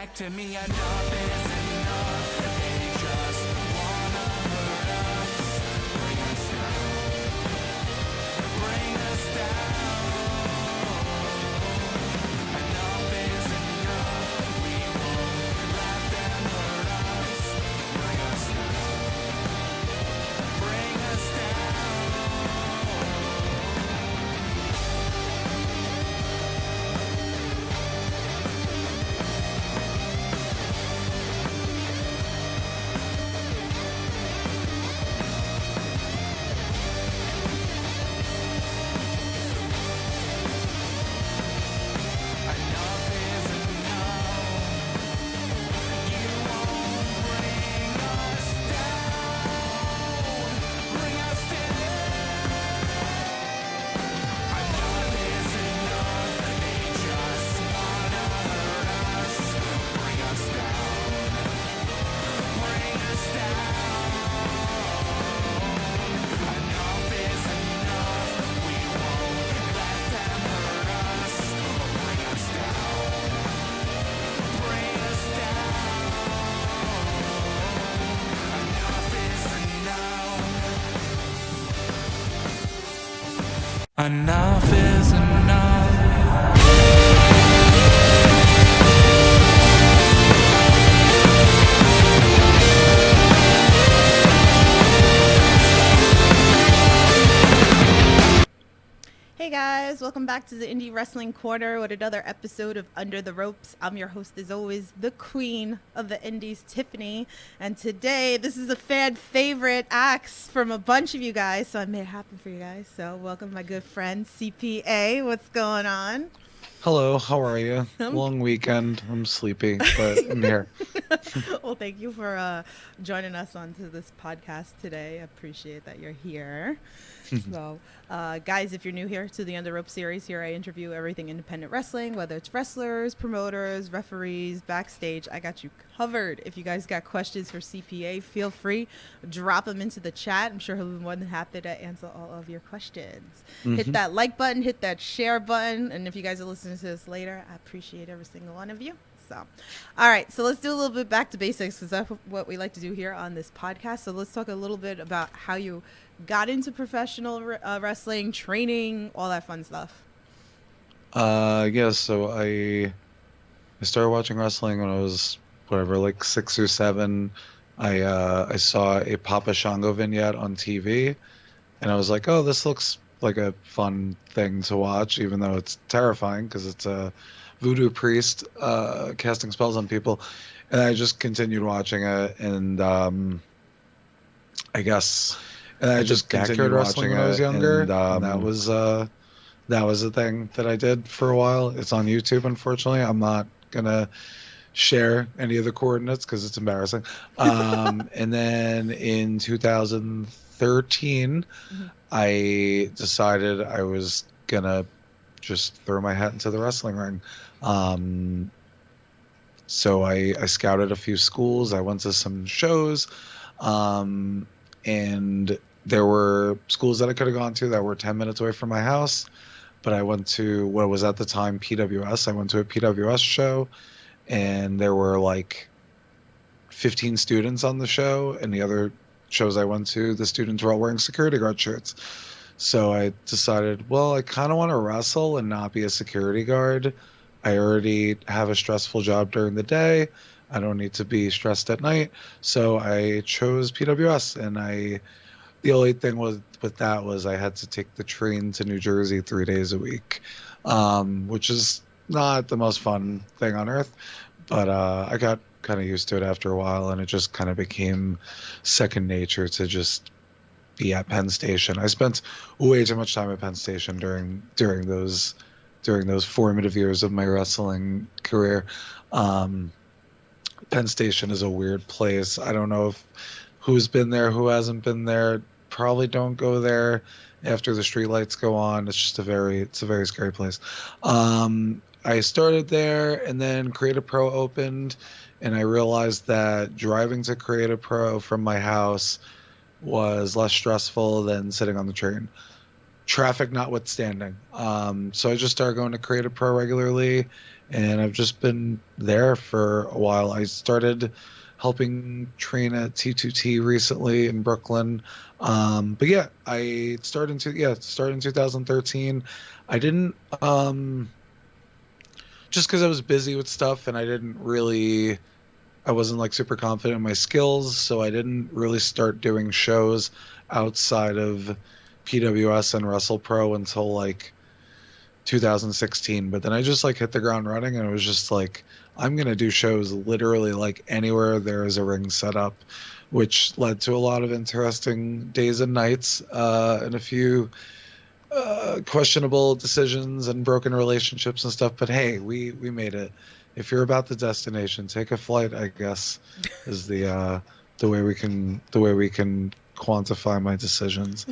back to me. Enough is enough. They just wanna hurt us. Bring us down. Bring us down. Enough is enough. We won't let them hurt us. Bring us down. Bring us down. Enough is enough. You won't bring us down. Bring us down. Enough is enough. They just wanna hurt us. Bring us down. Bring us down. Enough is enough. We won't let them hurt us. Bring us down. Bring us down. Enough is enough. Enough is enough. Hey guys, welcome back to the Indie Wrestling Corner with another episode of Under the Ropes. I'm your host as always, the queen of the indies, Tiffany. And today, this is a fan favorite axe from a bunch of you guys, so I made it happen for you guys. So welcome my good friend, CPA. What's going on? Hello, how are you? Long weekend. I'm sleepy, but I'm here. Well, thank you for joining us onto this podcast today. I appreciate that you're here. So, guys, if you're new here to the Under Rope series, here I interview everything independent wrestling, whether it's wrestlers, promoters, referees, backstage. I got you covered. If you guys got questions for CPA, feel free, drop them into the chat. I'm sure he'll be more than happy to answer all of your questions. Hit that like button, hit that share button, and if you guys are listening to this later, I appreciate every single one of you. So, all right, so let's do a little bit back to basics because that's what we like to do here on this podcast. So let's talk a little bit about how you got into professional wrestling, training, all that fun stuff. Yeah, so I started watching wrestling when I was like 6 or 7. I saw a Papa Shango vignette on TV, and I was like, oh, this looks like a fun thing to watch, even though it's terrifying because it's a voodoo priest casting spells on people. And I just continued watching it, and I just continued wrestling when I was younger, and that was a thing that I did for a while. It's on YouTube, unfortunately. I'm not gonna share any of the coordinates because it's embarrassing. And then in 2013, I decided I was gonna just throw my hat into the wrestling ring. So I scouted a few schools. I went to some shows, and there were schools that I could have gone to that were 10 minutes away from my house. But I went to what was at the time PWS. I went to a PWS show, and there were like 15 students on the show. And the other shows I went to, the students were all wearing security guard shirts. So I decided, well, I kind of want to wrestle and not be a security guard. I already have a stressful job during the day. I don't need to be stressed at night. So I chose PWS, and the only thing with that was I had to take the train to New Jersey 3 days a week, which is not the most fun thing on earth. But I got kind of used to it after a while, and it just kind of became second nature to just be at Penn Station. I spent way too much time at Penn Station during those formative years of my wrestling career. Penn Station is a weird place. I don't know if who's been there, who hasn't been there. Probably don't go there after the streetlights go on. It's just a very scary place. I started there, and then Creative Pro opened, and I realized that driving to Creative Pro from my house was less stressful than sitting on the train, traffic notwithstanding. So I just started going to Creative Pro regularly, and I've just been there for a while. I started helping train at T2T recently in Brooklyn. But yeah, I started in 2013. I didn't just because I was busy with stuff and I wasn't like super confident in my skills, so I didn't really start doing shows outside of PWS and WrestlePro until like 2016. But then I just like hit the ground running, and it was just like, I'm gonna do shows literally like anywhere there is a ring set up, which led to a lot of interesting days and nights, and a few questionable decisions and broken relationships and stuff. But hey, we made it. If you're about the destination, take a flight, I guess, is the way we can quantify my decisions.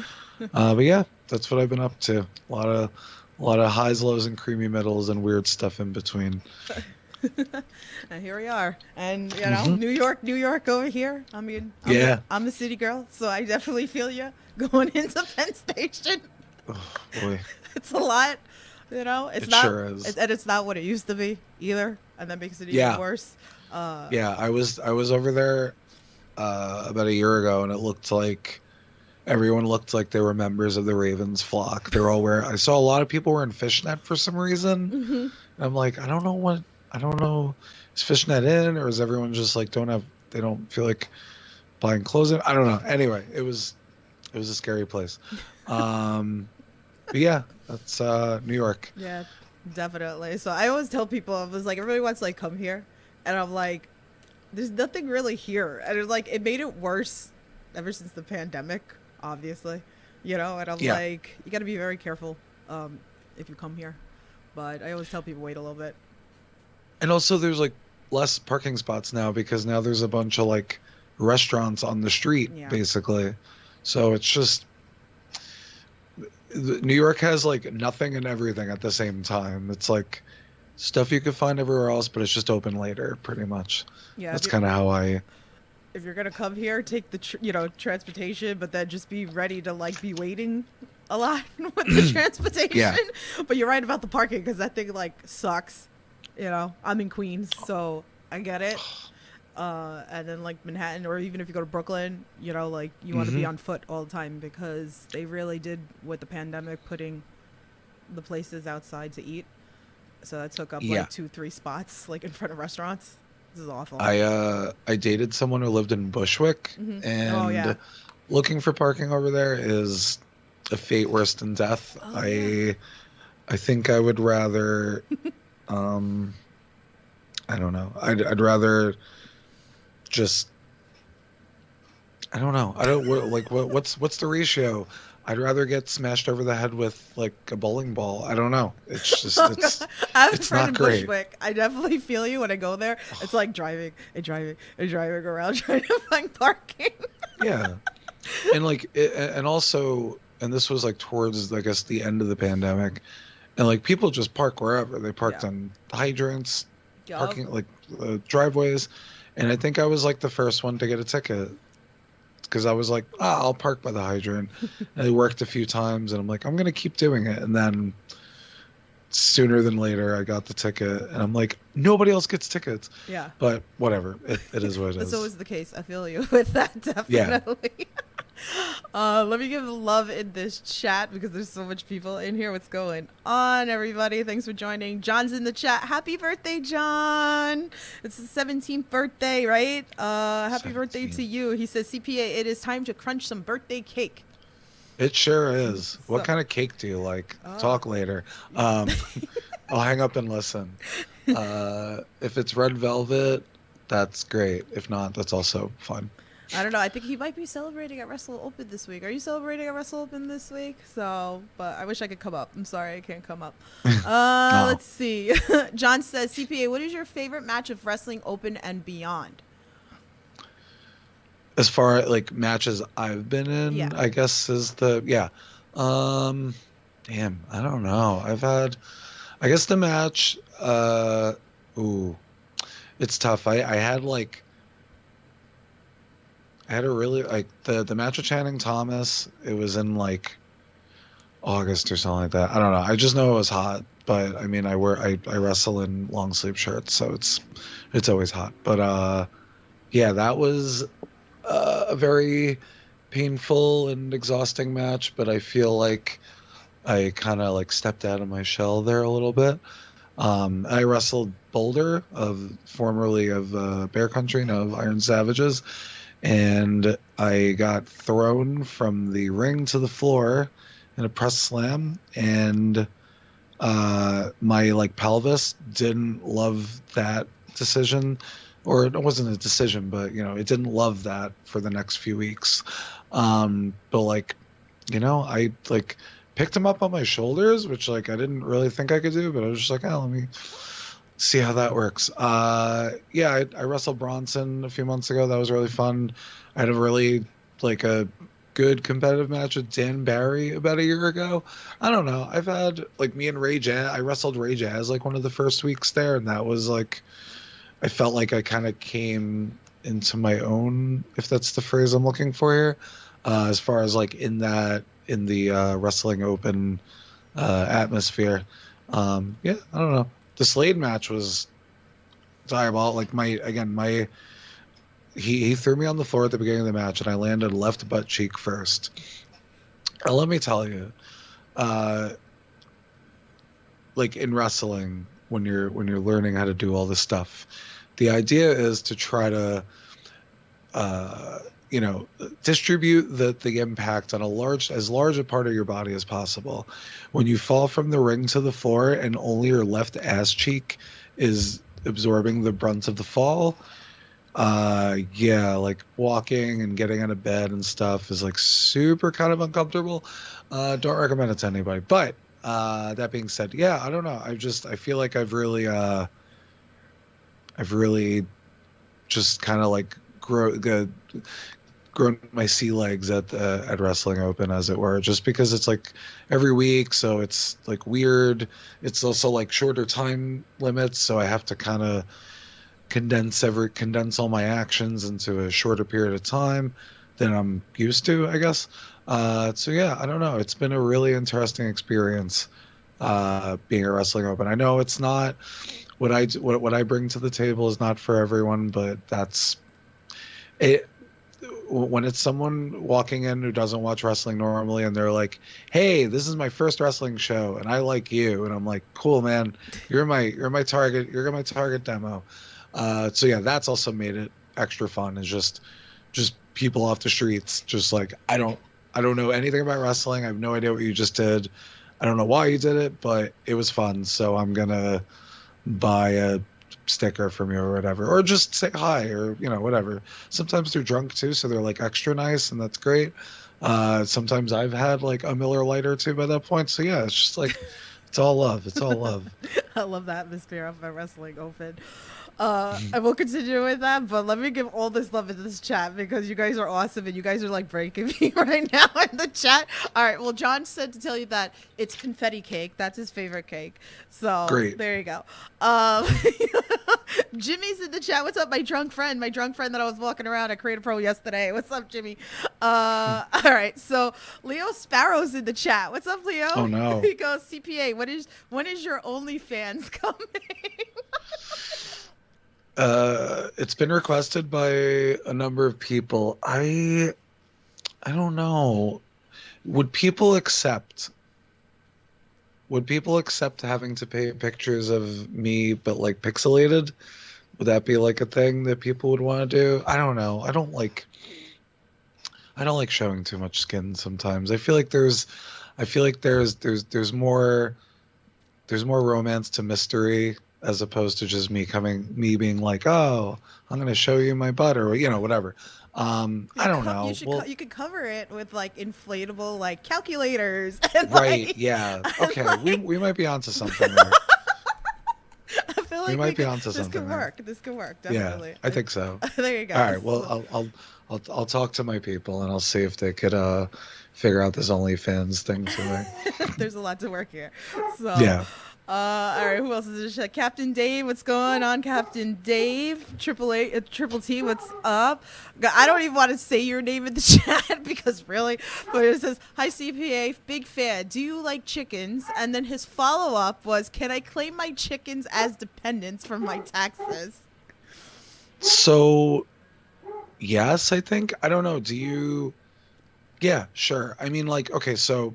But yeah, that's what I've been up to. A lot of highs, lows, and creamy middles, and weird stuff in between. And here we are. And, New York over here. I mean, I'm a city girl, so I definitely feel you going into Penn Station. Oh, boy. It's a lot, It's It not, sure is. and it's not what it used to be either, and that makes it even worse. Yeah, I was over there about a year ago, and it looked like everyone looked like they were members of the Ravens flock. They're all wearing. I saw a lot of people wearing fishnet for some reason. Mm-hmm. I'm like, I don't know. Is fishnet in, or is everyone just like they don't feel like buying clothes in? I don't know. Anyway, it was a scary place. But yeah, that's New York. Yeah, definitely. So I always tell people, I was like, everybody wants to like come here, and I'm like, there's nothing really here, and it made it worse ever since the pandemic, obviously, and I'm like, you got to be very careful if you come here. But I always tell people wait a little bit. And also, there's like less parking spots now because now there's a bunch of like restaurants on the street, basically. So it's just New York has like nothing and everything at the same time. It's like stuff you could find everywhere else, but it's just open later, pretty much. Yeah, that's kind of how I. If you're gonna come here, take the transportation, but then just be ready to like be waiting a lot with the transportation. Yeah. But you're right about the parking because that thing like sucks. I'm in Queens, so I get it. And then like Manhattan, or even if you go to Brooklyn, like you want to be on foot all the time because they really did with the pandemic putting the places outside to eat. So that took up like 2-3 spots like in front of restaurants. This is awful. I dated someone who lived in Bushwick, and looking for parking over there is a fate worse than death. I think I would rather I don't know. I'd rather just I don't know. What's the ratio? I'd rather get smashed over the head with like a bowling ball. I don't know. It's just I have a it's friend not in great. Bushwick. I definitely feel you when I go there. It's like driving around trying to find parking. Yeah, and and this was like towards I guess the end of the pandemic, and like people just park wherever. They parked on hydrants, parking like driveways, and I think I was like the first one to get a ticket. Because I was like, I'll park by the hydrant. And it worked a few times, and I'm like, I'm going to keep doing it. And then sooner than later, I got the ticket, and I'm like, nobody else gets tickets. Yeah. But whatever. It is what it is. That's always the case. I feel you with that, definitely. Yeah. Let me give love in this chat because there's so much people in here. What's going on, everybody? Thanks for joining. John's in the chat. Happy birthday, John. It's the 17th birthday, right? Happy 17th. Birthday to you. He says, CPA, it is time to crunch some birthday cake. It sure is. What kind of cake do you like? Talk later. I'll hang up and listen. If it's red velvet, that's great. If not, that's also fun. I don't know. I think he might be celebrating at Wrestle Open this week. Are you celebrating at Wrestle Open this week? But I wish I could come up. I'm sorry, I can't come up. No. Let's see. John says, CPA, what is your favorite match of Wrestling Open and beyond? As far as like matches I've been in, I guess is damn, I don't know. I guess the match, it's tough. I had a really like the match with Channing Thomas. It was in like August or something like that. I don't know. I just know it was hot. but I mean, I wrestle in long sleeve shirts, so it's always hot. But yeah, that was a very painful and exhausting match, but I feel like I kind of like stepped out of my shell there a little bit. I wrestled Boulder, formerly of Bear Country, now of Iron Savages, and I got thrown from the ring to the floor in a press slam, and my like pelvis didn't love that decision, or it wasn't a decision, but it didn't love that for the next few weeks. But like, I like picked him up on my shoulders, which like I didn't really think I could do, but I was just like, oh, let me see how that works. Yeah, I wrestled Bronson a few months ago. That was really fun. I had a really like a good competitive match with Dan Barry about a year ago. I don't know. I've had like me and Ray Jazz. I wrestled Ray Jazz like one of the first weeks there, and that was like I felt like I kind of came into my own, if that's the phrase I'm looking for here, as far as like in the Wrestling Open atmosphere. Yeah, I don't know. The Slade match was diabolical. Like he threw me on the floor at the beginning of the match, and I landed left butt cheek first. And let me tell you, like in wrestling, when you're learning how to do all this stuff, the idea is to try to distribute the impact on as large a part of your body as possible. When you fall from the ring to the floor and only your left ass cheek is absorbing the brunt of the fall, yeah, like walking and getting out of bed and stuff is like super kind of uncomfortable. Don't recommend it to anybody. But that being said, yeah, I don't know. I feel like I've really just kind of like grown my sea legs at Wrestling Open, as it were, just because it's like every week, so it's like weird. It's also like shorter time limits, so I have to kind of condense all my actions into a shorter period of time than I'm used to, I guess. So yeah, I don't know. It's been a really interesting experience being at Wrestling Open. I know it's not what I bring to the table is not for everyone, but that's it. When it's someone walking in who doesn't watch wrestling normally and they're like, hey, this is my first wrestling show and I like you, and I'm like, cool, man, you're my target demo. So yeah, that's also made it extra fun. Is just people off the streets, just like, I don't know anything about wrestling. I have no idea what you just did. I don't know why you did it, but it was fun, so I'm gonna buy a sticker from you or whatever, or just say hi, or whatever. Sometimes they're drunk too, so they're like extra nice, and that's great. Sometimes I've had like a Miller Lite or two by that point, so yeah, it's just like it's all love. I love the atmosphere of a Wrestling Open. I will continue with that, but let me give all this love in this chat because you guys are awesome and you guys are like breaking me right now in the chat. All right, well, John said to tell you that it's confetti cake. That's his favorite cake. So great. There you go. Jimmy's in the chat. What's up, my drunk friend that I was walking around at Creative Pro yesterday. What's up, Jimmy? All right, so Leo Sparrow's in the chat. What's up, Leo? Oh no. He goes, CPA, when is your OnlyFans coming? It's been requested by a number of people. I don't know. Would people accept having to pay pictures of me but like pixelated? Would that be like a thing that people would want to do? I don't know. I don't like showing too much skin sometimes. I feel like there's more romance to mystery, as opposed to just me being like, oh, I'm going to show you my butt, or whatever. I don't know. You could cover it with like inflatable like calculators. And, right? like, yeah. Okay. we might be onto something there. I feel like we might be onto something. This could work. Definitely. Yeah, I think so. There you go. All right. Well, I'll talk to my people and I'll see if they could figure out this OnlyFans thing for me. There's a lot to work here. So yeah. All right, who else is in the chat? Captain Dave, what's going on? Captain Dave, Triple T, what's up? I don't even want to say your name in the chat because really, but it says, "Hi CPA, big fan. Do you like chickens?" And then his follow up was, "Can I claim my chickens as dependents for my taxes?" So, yes, I think. I don't know. Do you? Yeah, sure. I mean, like, okay, so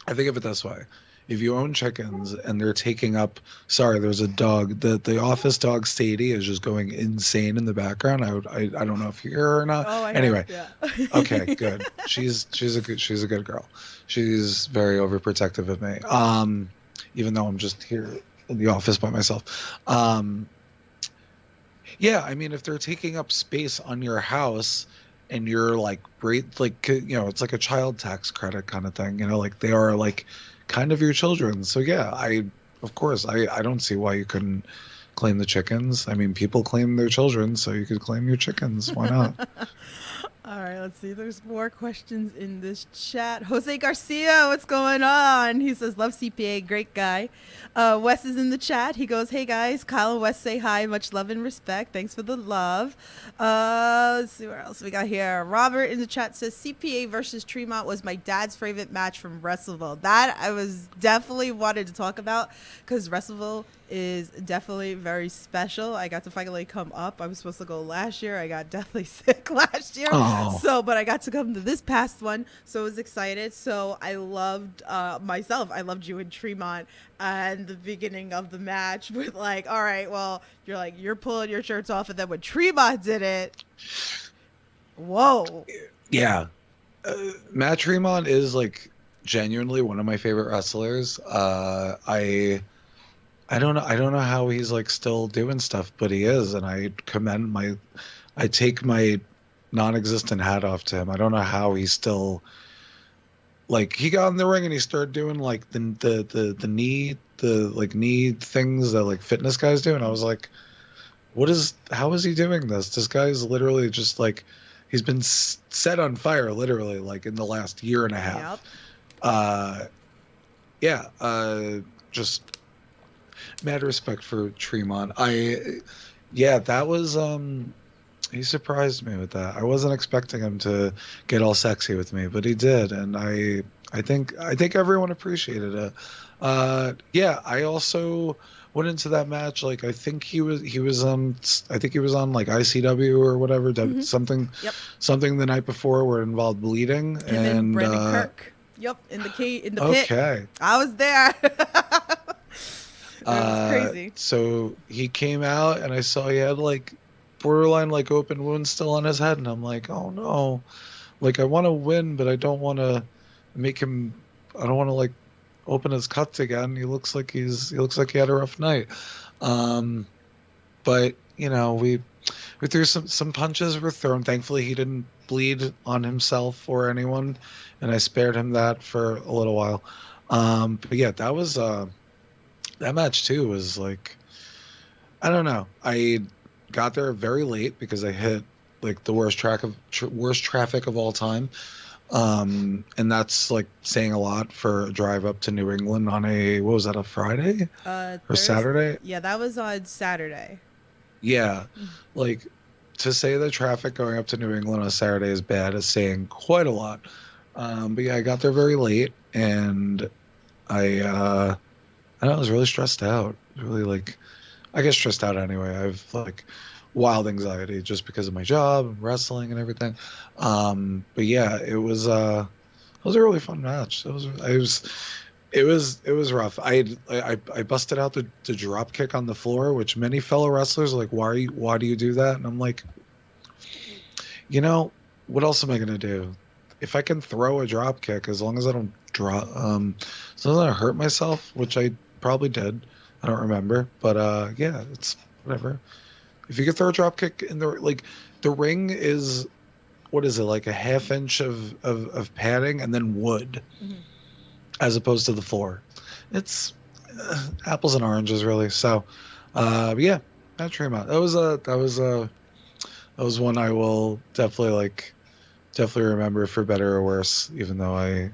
I think of it this way. If you own chickens and they're taking up, sorry, there's a dog. The office dog Sadie is just going insane in the background. I don't know if you hear her or not. Oh, I Anyway, yeah. okay, good. She's a good girl. She's very overprotective of me. Even though I'm just here in the office by myself. Yeah, I mean, if they're taking up space on your house and you're like great, like, it's like a child tax credit kind of thing, like they are like kind of your children. So yeah, of course, I don't see why you couldn't claim the chickens. I mean, people claim their children, so you could claim your chickens. Why not? All right, let's see. There's more questions in this chat. Jose Garcia, what's going on? He says, love CPA, great guy. Wes is in the chat. He goes, hey guys, Kyle and Wes say hi. Much love and respect. Thanks for the love. Let's see what else we got here. Robert in the chat says, CPA versus Tremont was my dad's favorite match from Wrestleville. That I was definitely wanted to talk about because Wrestleville is definitely very special. I got to finally come up. I was supposed to go last year. I got deathly sick last year. Oh. So, but I got to come to this past one. So I was excited. So I loved myself. I loved you in Tremont and the beginning of the match with like, all right, well, you're pulling your shirts off. And then when Tremont did it, whoa. Yeah. Matt Tremont is like genuinely one of my favorite wrestlers. I don't know how he's like still doing stuff, but he is, and I take my non-existent hat off to him. I don't know how he's still, like, he got in the ring and he started doing like the knee things that like fitness guys do, and I was like, how is he doing this? This guy's literally just like, he's been set on fire literally like in the last year and a half. Yep. Just mad respect for Tremont. That was he surprised me with that. I wasn't expecting him to get all sexy with me, but he did, and I think everyone appreciated it. I also went into that match like I think he was on like ICW or whatever, something the night before where it involved bleeding and Brandon Kirk. Yep, in the pit. Okay. I was there. It was crazy. So he came out and I saw he had like borderline like open wounds still on his head, and I'm like, oh no, like I want to win, but I don't want to like open his cuts again. He looks like he had a rough night. But we threw some punches were thrown. Thankfully he didn't bleed on himself or anyone, and I spared him that for a little while. But yeah, that was that match too was like, I don't know. I got there very late because I hit like the worst traffic of all time. And that's like saying a lot for a drive up to New England on a Friday or Saturday? Yeah, that was on Saturday. Yeah. Like to say the traffic going up to New England on a Saturday is bad is saying quite a lot. But yeah, I got there very late and I was really stressed out. Really, like, I get stressed out anyway. I have like wild anxiety just because of my job and wrestling and everything. But yeah, it was a really fun match. It was rough. I busted out the drop kick on the floor, which many fellow wrestlers are like, why do you do that? And I'm like, what else am I gonna do? If I can throw a drop kick, as long as I don't as long as I don't hurt myself, which I probably did. I don't remember, but yeah, it's whatever. If you could throw a drop kick in the ring is, what is it, like a half inch of padding and then wood, as opposed to the floor. It's apples and oranges really. So, yeah, Matt Tremont. That was one I will definitely remember for better or worse. Even though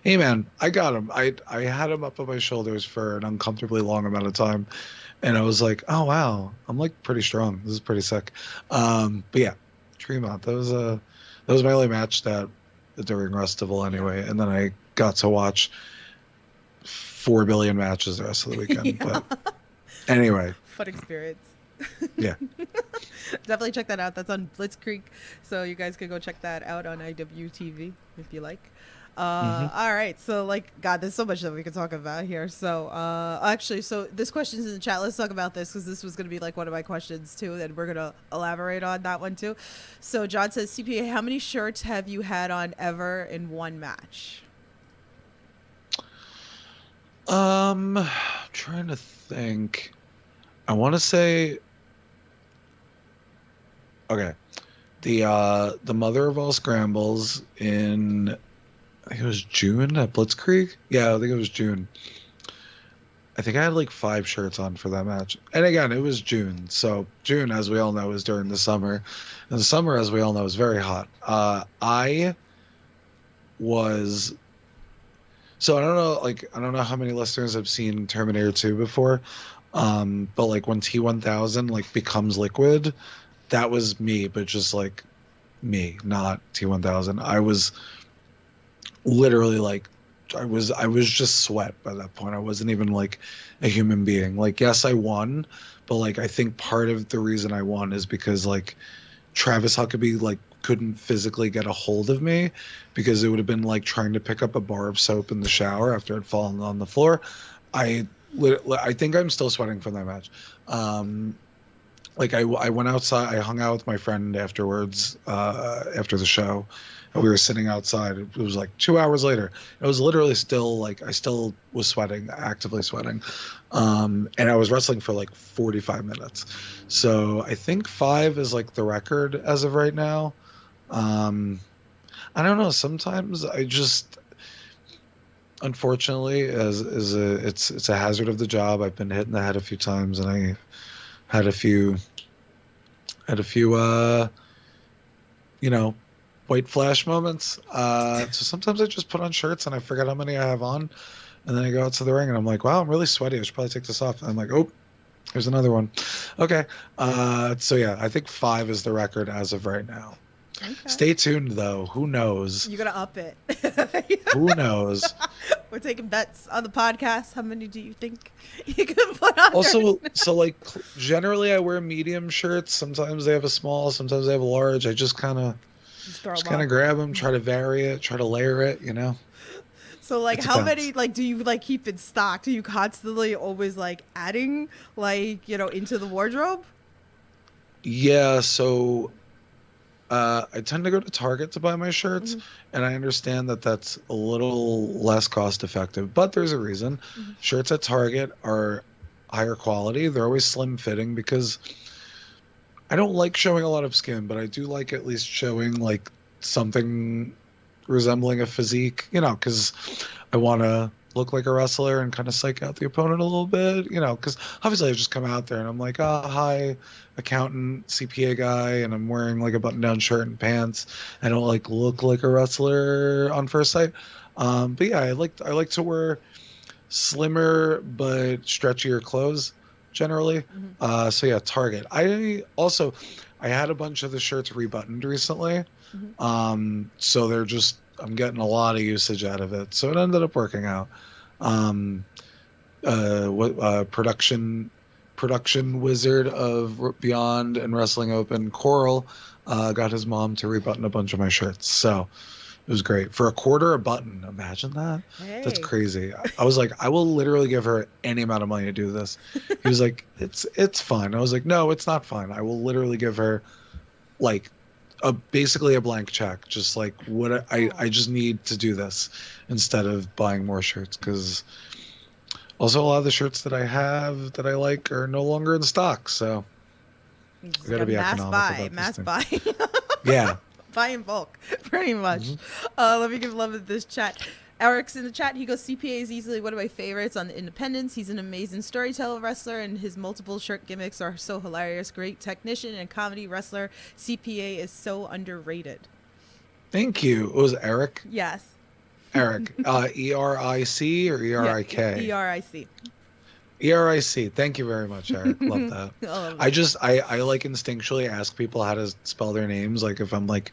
Hey man, I got him. I had him up on my shoulders for an uncomfortably long amount of time, and I was like, oh wow, I'm like pretty strong. This is pretty sick. But yeah, Tremont. That was my only match that during Restival anyway, and then I got to watch 4 billion matches the rest of the weekend. Yeah. But anyway, Fun experience. yeah. Definitely check that out. That's on Blitzkrieg, so you guys can go check that out on IWTV if you like. Hmm. All right, so like, God, there's so much that we could talk about here. So actually, so this question's in the chat. Let's talk about this because this was going to be like one of my questions too, and we're going to elaborate on that one too. So John says, CPA, how many shirts have you had on ever in one match? Trying to think. I want to say, okay, the mother of all scrambles in, I think it was June at Blitzkrieg. Yeah, I think it was June. I think I had like 5 shirts on for that match. And again, it was June. So June, as we all know, is during the summer. And the summer, as we all know, is very hot. I was So I don't know how many listeners have seen Terminator 2 before. But like when T1000 like becomes liquid, that was me, but just like me, not T1000. I was literally like I was just sweat by that point. I wasn't even like a human being. Like yes, I won, but like I think part of the reason I won is because like Travis Huckabee like couldn't physically get a hold of me because it would have been like trying to pick up a bar of soap in the shower after I'd fallen on the floor. I think I'm still sweating from that match. Like I went outside, I hung out with my friend afterwards, after the show, and we were sitting outside. It was like 2 hours later. I was literally still like, I still was sweating, actively sweating. And I was wrestling for like 45 minutes. So I think 5 is like the record as of right now. I don't know. Sometimes I just, unfortunately, it's a hazard of the job. I've been hit in the head a few times, and I had a few, you know, white flash moments. So sometimes I just put on shirts and I forget how many I have on, and then I go out to the ring and I'm like, wow, I'm really sweaty. I should probably take this off. And I'm like, oh, here's another one. Okay. So yeah, I think 5 is the record as of right now. Okay. Stay tuned though. Who knows? You gotta up it. Who knows? We're taking bets on the podcast. How many do you think you can put on? Also, so like generally I wear medium shirts. Sometimes they have a small, sometimes they have a large. I just kind of grab them, try to vary it, try to layer it, you know. So like, It how depends. many like do you like keep in stock? Do you constantly always like adding like, you know, into the wardrobe? Yeah, so I tend to go to Target to buy my shirts, Mhm. and I understand that that's a little less cost effective, but there's a reason. Mhm. Shirts at Target are higher quality. They're always slim fitting because I don't like showing a lot of skin, but I do like at least showing like something resembling a physique, you know, because I want to look like a wrestler and kind of psych out the opponent a little bit, you know, because obviously I just come out there and I'm like, oh, hi, accountant, CPA guy, and I'm wearing like a button-down shirt and pants. I don't like look like a wrestler on first sight. But yeah, I like to wear slimmer but stretchier clothes generally. Mhm. So yeah, Target. I had a bunch of the shirts rebuttoned recently. So I'm getting a lot of usage out of it. So it ended up working out. Production wizard of Beyond and Wrestling Open, Coral, got his mom to rebutton a bunch of my shirts. So it was great. For a quarter a button, imagine that. That's Hey. crazy. I was like, I will literally give her any amount of money to do this. He was like, it's fine. I was like, no, it's not fine. I will literally give her like basically a blank check. Just like what I just need to do this instead of buying more shirts, because also a lot of the shirts that I have that I like are no longer in stock. So You just I gotta be mass economical buy, about mass this thing. buy. Yeah. Buy in bulk, pretty much. Let me give love to this chat. Eric's in the chat. He goes, CPA is easily one of my favorites on the independents. He's an amazing storyteller wrestler, and his multiple shirt gimmicks are so hilarious. Great technician and comedy wrestler. CPA is so underrated. Thank you. It was Eric. Yes. Eric. ERIC or Yeah, ERIK? ERIC. ERIC. Thank you very much, Eric. Love that. I love I it. just I like instinctually ask people how to spell their names. Like if I'm like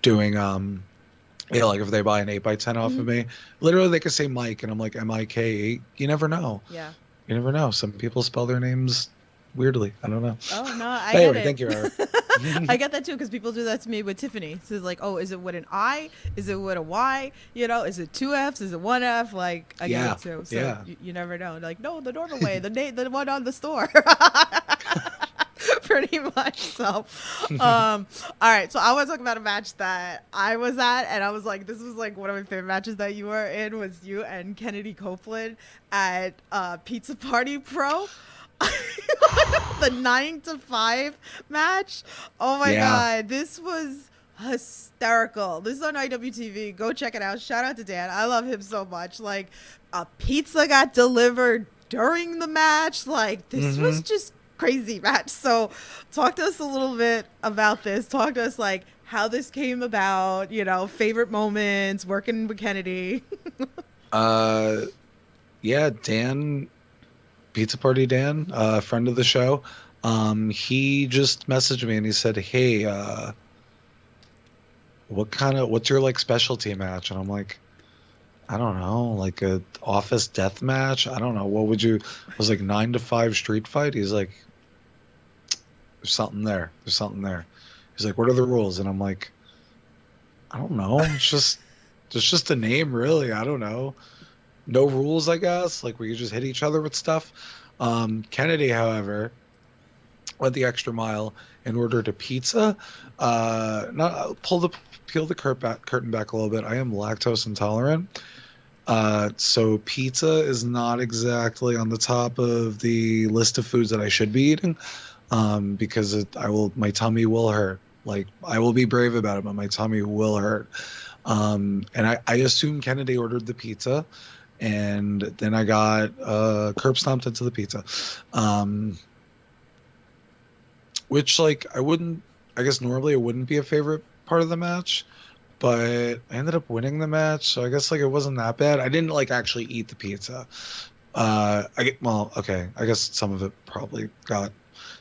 doing yeah, like if they buy an 8x10 off of Mhm. me, literally they could say Mike and I'm like MIK. You never know. Yeah. You never know. Some people spell their names weirdly. I don't know. Oh no, I But get anyway, it. thank you, Eric. I get that too because people do that to me with Tiffany. So it's like, oh, is it with an I? Is it with a Y? You know, is it two F's? Is it one F? Like I get Yeah, it too. So yeah. you never know. Like no, the normal way, the one on the store. Pretty much. So, all right. So I want to talk about a match that I was at, and I was like, this was like one of my favorite matches that you were in was you and Kennedy Copeland at Pizza Party Pro. The 9 to 5 match. Oh my Yeah. god, this was hysterical. This is on IWTV. Go check it out. Shout out to Dan. I love him so much. Like a pizza got delivered during the match. Like this was Hmm. just crazy match. So talk to us a little bit about this. Talk to us like how this came about, you know, favorite moments, working with Kennedy. Uh, yeah, Dan, Pizza Party Dan, friend of the show. He just messaged me and he said, "Hey, what's your like specialty match?" And I'm like, I don't know, like a office death match. I don't know. What would you? I was like 9 to 5 street fight. He's like, there's something there. There's something there. He's like, what are the rules? And I'm like, I don't know. It's just a name, really. I don't know. No rules, I guess. Like we could just hit each other with stuff. Kennedy, however, went the extra mile and ordered a pizza. Not peel the curtain back a little bit. I am lactose intolerant. So pizza is not exactly on the top of the list of foods that I should be eating, because my tummy will hurt. Like I will be brave about it, but my tummy will hurt. And I assume Kennedy ordered the pizza, and then I got curb stomped into the pizza, which like I guess normally it wouldn't be a favorite part of the match, but I ended up winning the match, so I guess like it wasn't that bad. I didn't like actually eat the pizza. Well, okay, I guess some of it probably got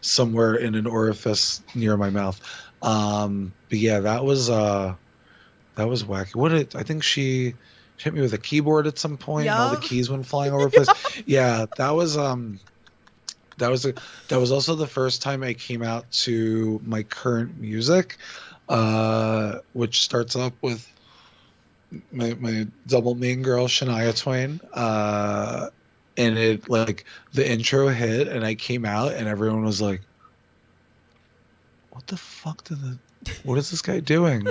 somewhere in an orifice near my mouth. But yeah, that was wacky. I think she hit me with a keyboard at some point, and all the Yup. keys went flying over the place. Yeah, that was that was also the first time I came out to my current music, which starts up with my double main girl Shania Twain, and it like the intro hit and I came out and everyone was like, "What the fuck what is this guy doing?"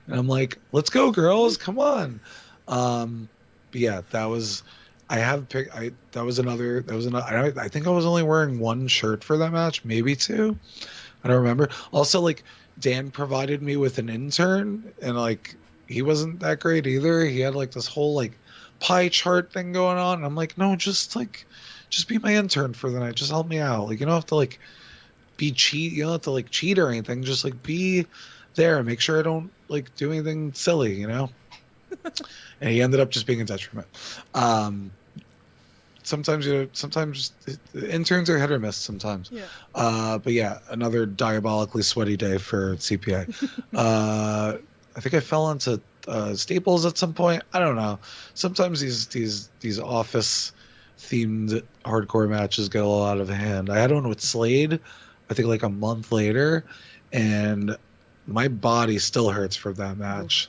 And I'm like, "Let's go, girls, come on." But yeah, that was. I have picked. That was another. I think I was only wearing one shirt for that match, maybe two. I don't remember. Also, like Dan provided me with an intern, and like he wasn't that great either. He had like this whole like pie chart thing going on. And I'm like, no, just be my intern for the night. Just help me out. Like you don't have to like be cheat. You don't have to like cheat or anything. Just like be there. Make sure I don't like do anything silly. You know. And he ended up just being a detriment. Sometimes the interns are hit or miss sometimes. Yeah. But yeah, another diabolically sweaty day for CPA. I think I fell into Staples at some point. I don't know. Sometimes these office themed hardcore matches get a little out of hand. I had one with Slade, I think like a month later, and my body still hurts from that match.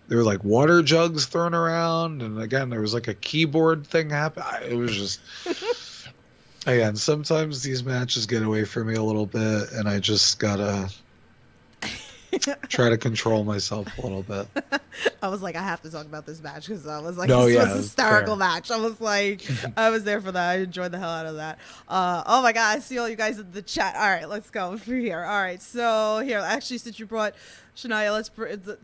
There were like water jugs thrown around, and again there was like a keyboard thing happen. It was just again, sometimes these matches get away from me a little bit, and I just gotta try to control myself a little bit. I was like, I have to talk about this match because I was like, No, this yeah, was a hysterical fair. match. I was like, I was there for that. I enjoyed the hell out of that. Oh my God, I see all you guys in the chat. All right, let's go through here. All right, so here, actually, since you brought Shania, the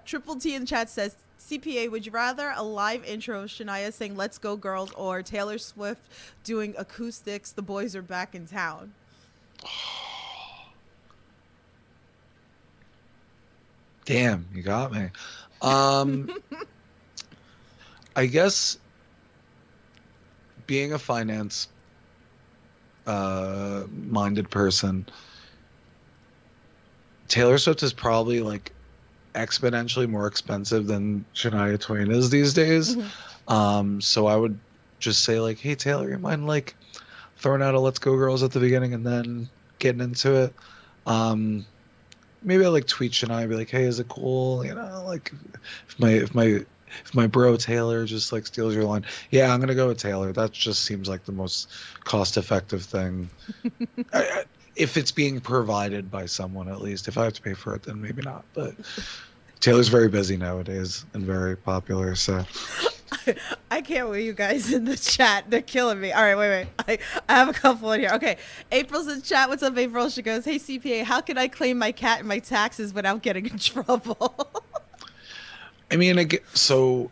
triple T in the chat says, CPA, would you rather a live intro of Shania saying "Let's Go Girls" or Taylor Swift doing acoustics, "The Boys Are Back in Town"? Damn, you got me. Um, I guess being a finance minded person, Taylor Swift is probably like exponentially more expensive than Shania Twain is these days. Mhm. So I would just say like, hey Taylor, you mind like throwing out a "Let's Go Girls" at the beginning and then getting into it? Um, Maybe I like tweet Shania, be like, hey, is it cool? You know, like if my bro Taylor just like steals your line, yeah, I'm gonna go with Taylor. That just seems like the most cost effective thing. If it's being provided by someone, at least. If I have to pay for it, then maybe not. But Taylor's very busy nowadays and very popular, so I can't with you guys in the chat. They're killing me. All right, wait. I have a couple in here. Okay. April's in chat. What's up, April? She goes, hey, CPA, how can I claim my cat and my taxes without getting in trouble? I mean, so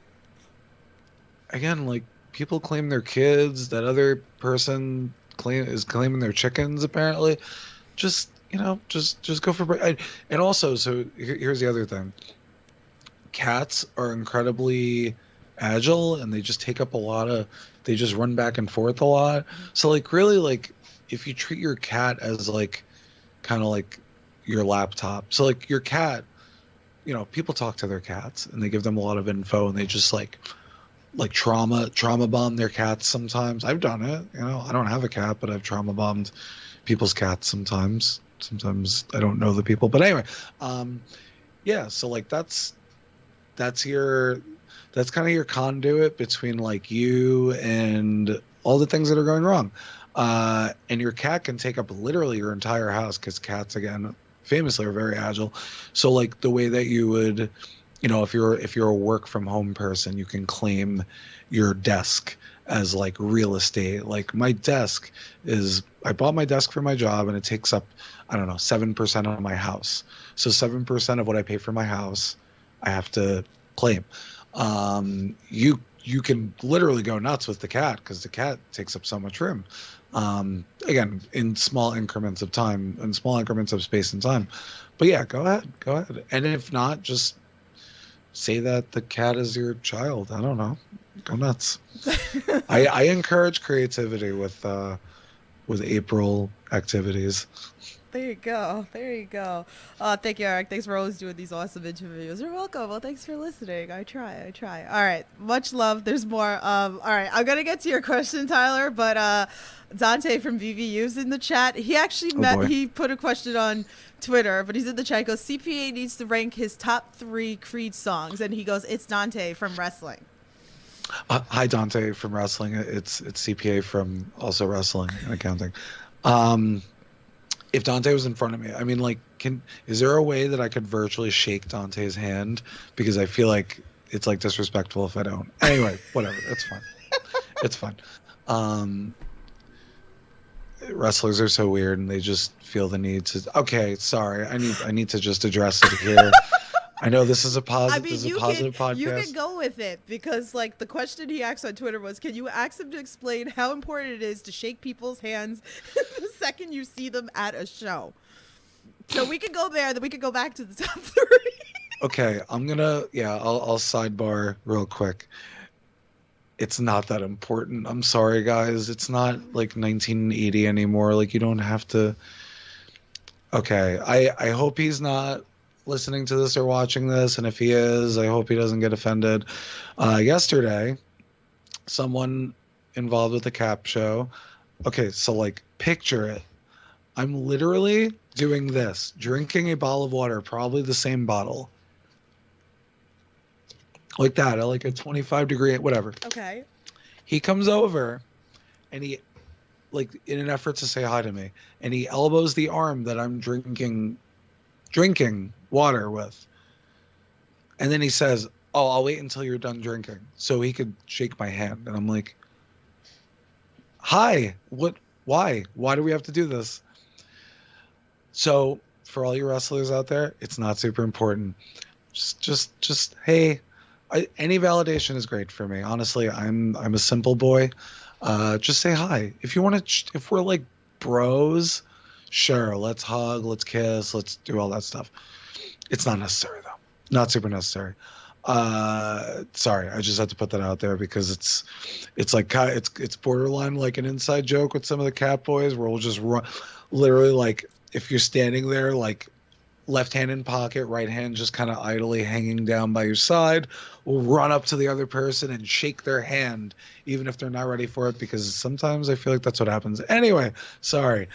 again, like people claim their kids, that other person is claiming their chickens. Apparently, just just go for and also, so here's the other thing: cats are incredibly agile, and they just take up a lot of. They just run back and forth a lot. So like really like if you treat your cat as like kind of like your laptop. So like your cat, people talk to their cats and they give them a lot of info and they just like trauma bomb their cats sometimes. I've done it. I don't have a cat, but I've trauma bombed people's cats sometimes. Sometimes I don't know the people, but anyway, yeah. So like that's kind of your conduit between like you and all the things that are going wrong. And your cat can take up literally your entire house because cats, again, famously are very agile. So like the way that you would, if you're a work from home person, you can claim your desk as like real estate. Like my desk I bought my desk for my job and it takes up, I don't know, 7% of my house. So 7% of what I pay for my house, I have to claim. You can literally go nuts with the cat because the cat takes up so much room. Again, in small increments of time, in small increments of space and time. But yeah, go ahead. And if not, just say that the cat is your child. I don't know. Go nuts. I encourage creativity with April activities. There you go. Thank you, Eric. Thanks for always doing these awesome interviews. You're welcome. Well, thanks for listening. I try. All right. Much love. There's more. All right. I'm going to get to your question, Tyler, but Dante from VVU's in the chat. He actually he put a question on Twitter, but he's in the chat. He goes, CPA needs to rank his top 3 Creed songs. And he goes, it's Dante from wrestling. Hi, Dante from wrestling. It's CPA from also wrestling and accounting. If Dante was in front of me, I mean, like, is there a way that I could virtually shake Dante's hand? Because I feel like it's like disrespectful if I don't. Anyway, whatever. It's fine. It's fine. Wrestlers are so weird, and they just feel the need to. Okay, sorry. I need to just address it here. I know this is a positive. This is a positive podcast. You can go with it because, like, the question he asked on Twitter was, "Can you ask him to explain how important it is to shake people's hands the second you see them at a show?" So we can go there, then we can go back to the top 3. Okay, I'll sidebar real quick. It's not that important. I'm sorry, guys. It's not like 1980 anymore. Like, you don't have to. Okay, I hope he's not listening to this or watching this, and if he is, I hope he doesn't get offended. Yesterday, someone involved with the Cap show. Okay, so like picture it. I'm literally doing this, drinking a bottle of water, probably the same bottle. Like that, at like a 25 degree, whatever. Okay. He comes over and he, like, in an effort to say hi to me, and he elbows the arm that I'm drinking water with. And then he says, "Oh, I'll wait until you're done drinking," so he could shake my hand. And I'm like, "Hi, what? Why do we have to do this?" So for all you wrestlers out there, it's not super important. Just hey, any validation is great for me. Honestly, I'm a simple boy. Just say hi. If you want to, if we're like bros, sure, let's hug, let's kiss, let's do all that stuff. It's not necessary though. Not super necessary. Sorry, I just had to put that out there because it's like it's borderline like an inside joke with some of the cat boys where we'll just run, literally like if you're standing there like left hand in pocket, right hand just kind of idly hanging down by your side, we'll run up to the other person and shake their hand even if they're not ready for it because sometimes I feel like that's what happens. Anyway, sorry.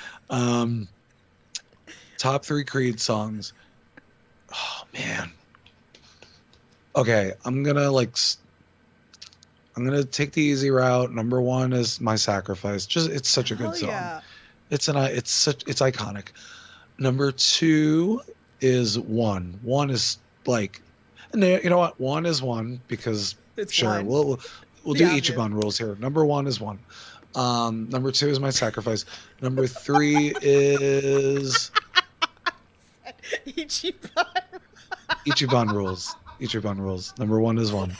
Top 3 Creed songs. Oh man. Okay, I'm gonna take the easy route. Number 1 is My Sacrifice. Just it's such a good Hell song. yeah. It's iconic. Number 2 is One. One is like, and you know what? One is one because It's sure one. we'll The do obvious. Ichiban rules here. Number 1 is One. Number 2 is My Sacrifice. Number 3 is Ichiban. Ichiban rules. Ichiban rules. Number 1 is One.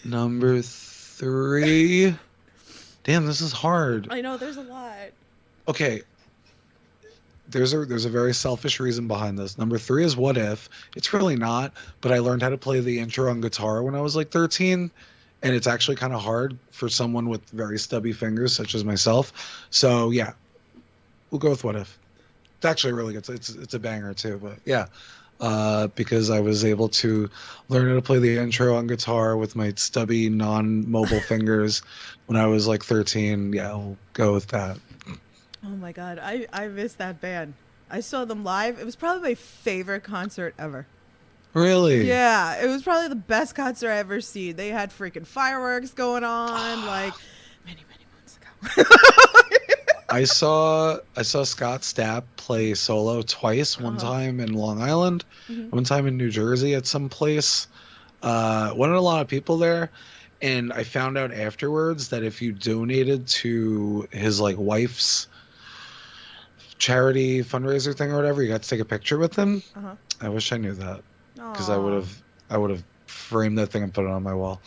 Number 3. Damn, this is hard. I know there's a lot. Okay. There's a very selfish reason behind this. Number 3 is What If. It's really not, but I learned how to play the intro on guitar when I was like 13, and it's actually kind of hard for someone with very stubby fingers such as myself. So yeah, we'll go with What If. It's actually really good. It's a banger too, but yeah. Because I was able to learn how to play the intro on guitar with my stubby, non-mobile fingers when I was like 13. Yeah, I'll go with that. Oh my god, I missed that band. I saw them live. It was probably my favorite concert ever. Really? Yeah, it was probably the best concert I ever seen. They had freaking fireworks going on like many months ago. I saw Scott Stapp play solo twice. One time in Long Island, one time in New Jersey at some place. Wasn't a lot of people there, and I found out afterwards that if you donated to his like wife's charity fundraiser thing or whatever, you got to take a picture with him. I wish I knew that because I would have framed that thing and put it on my wall.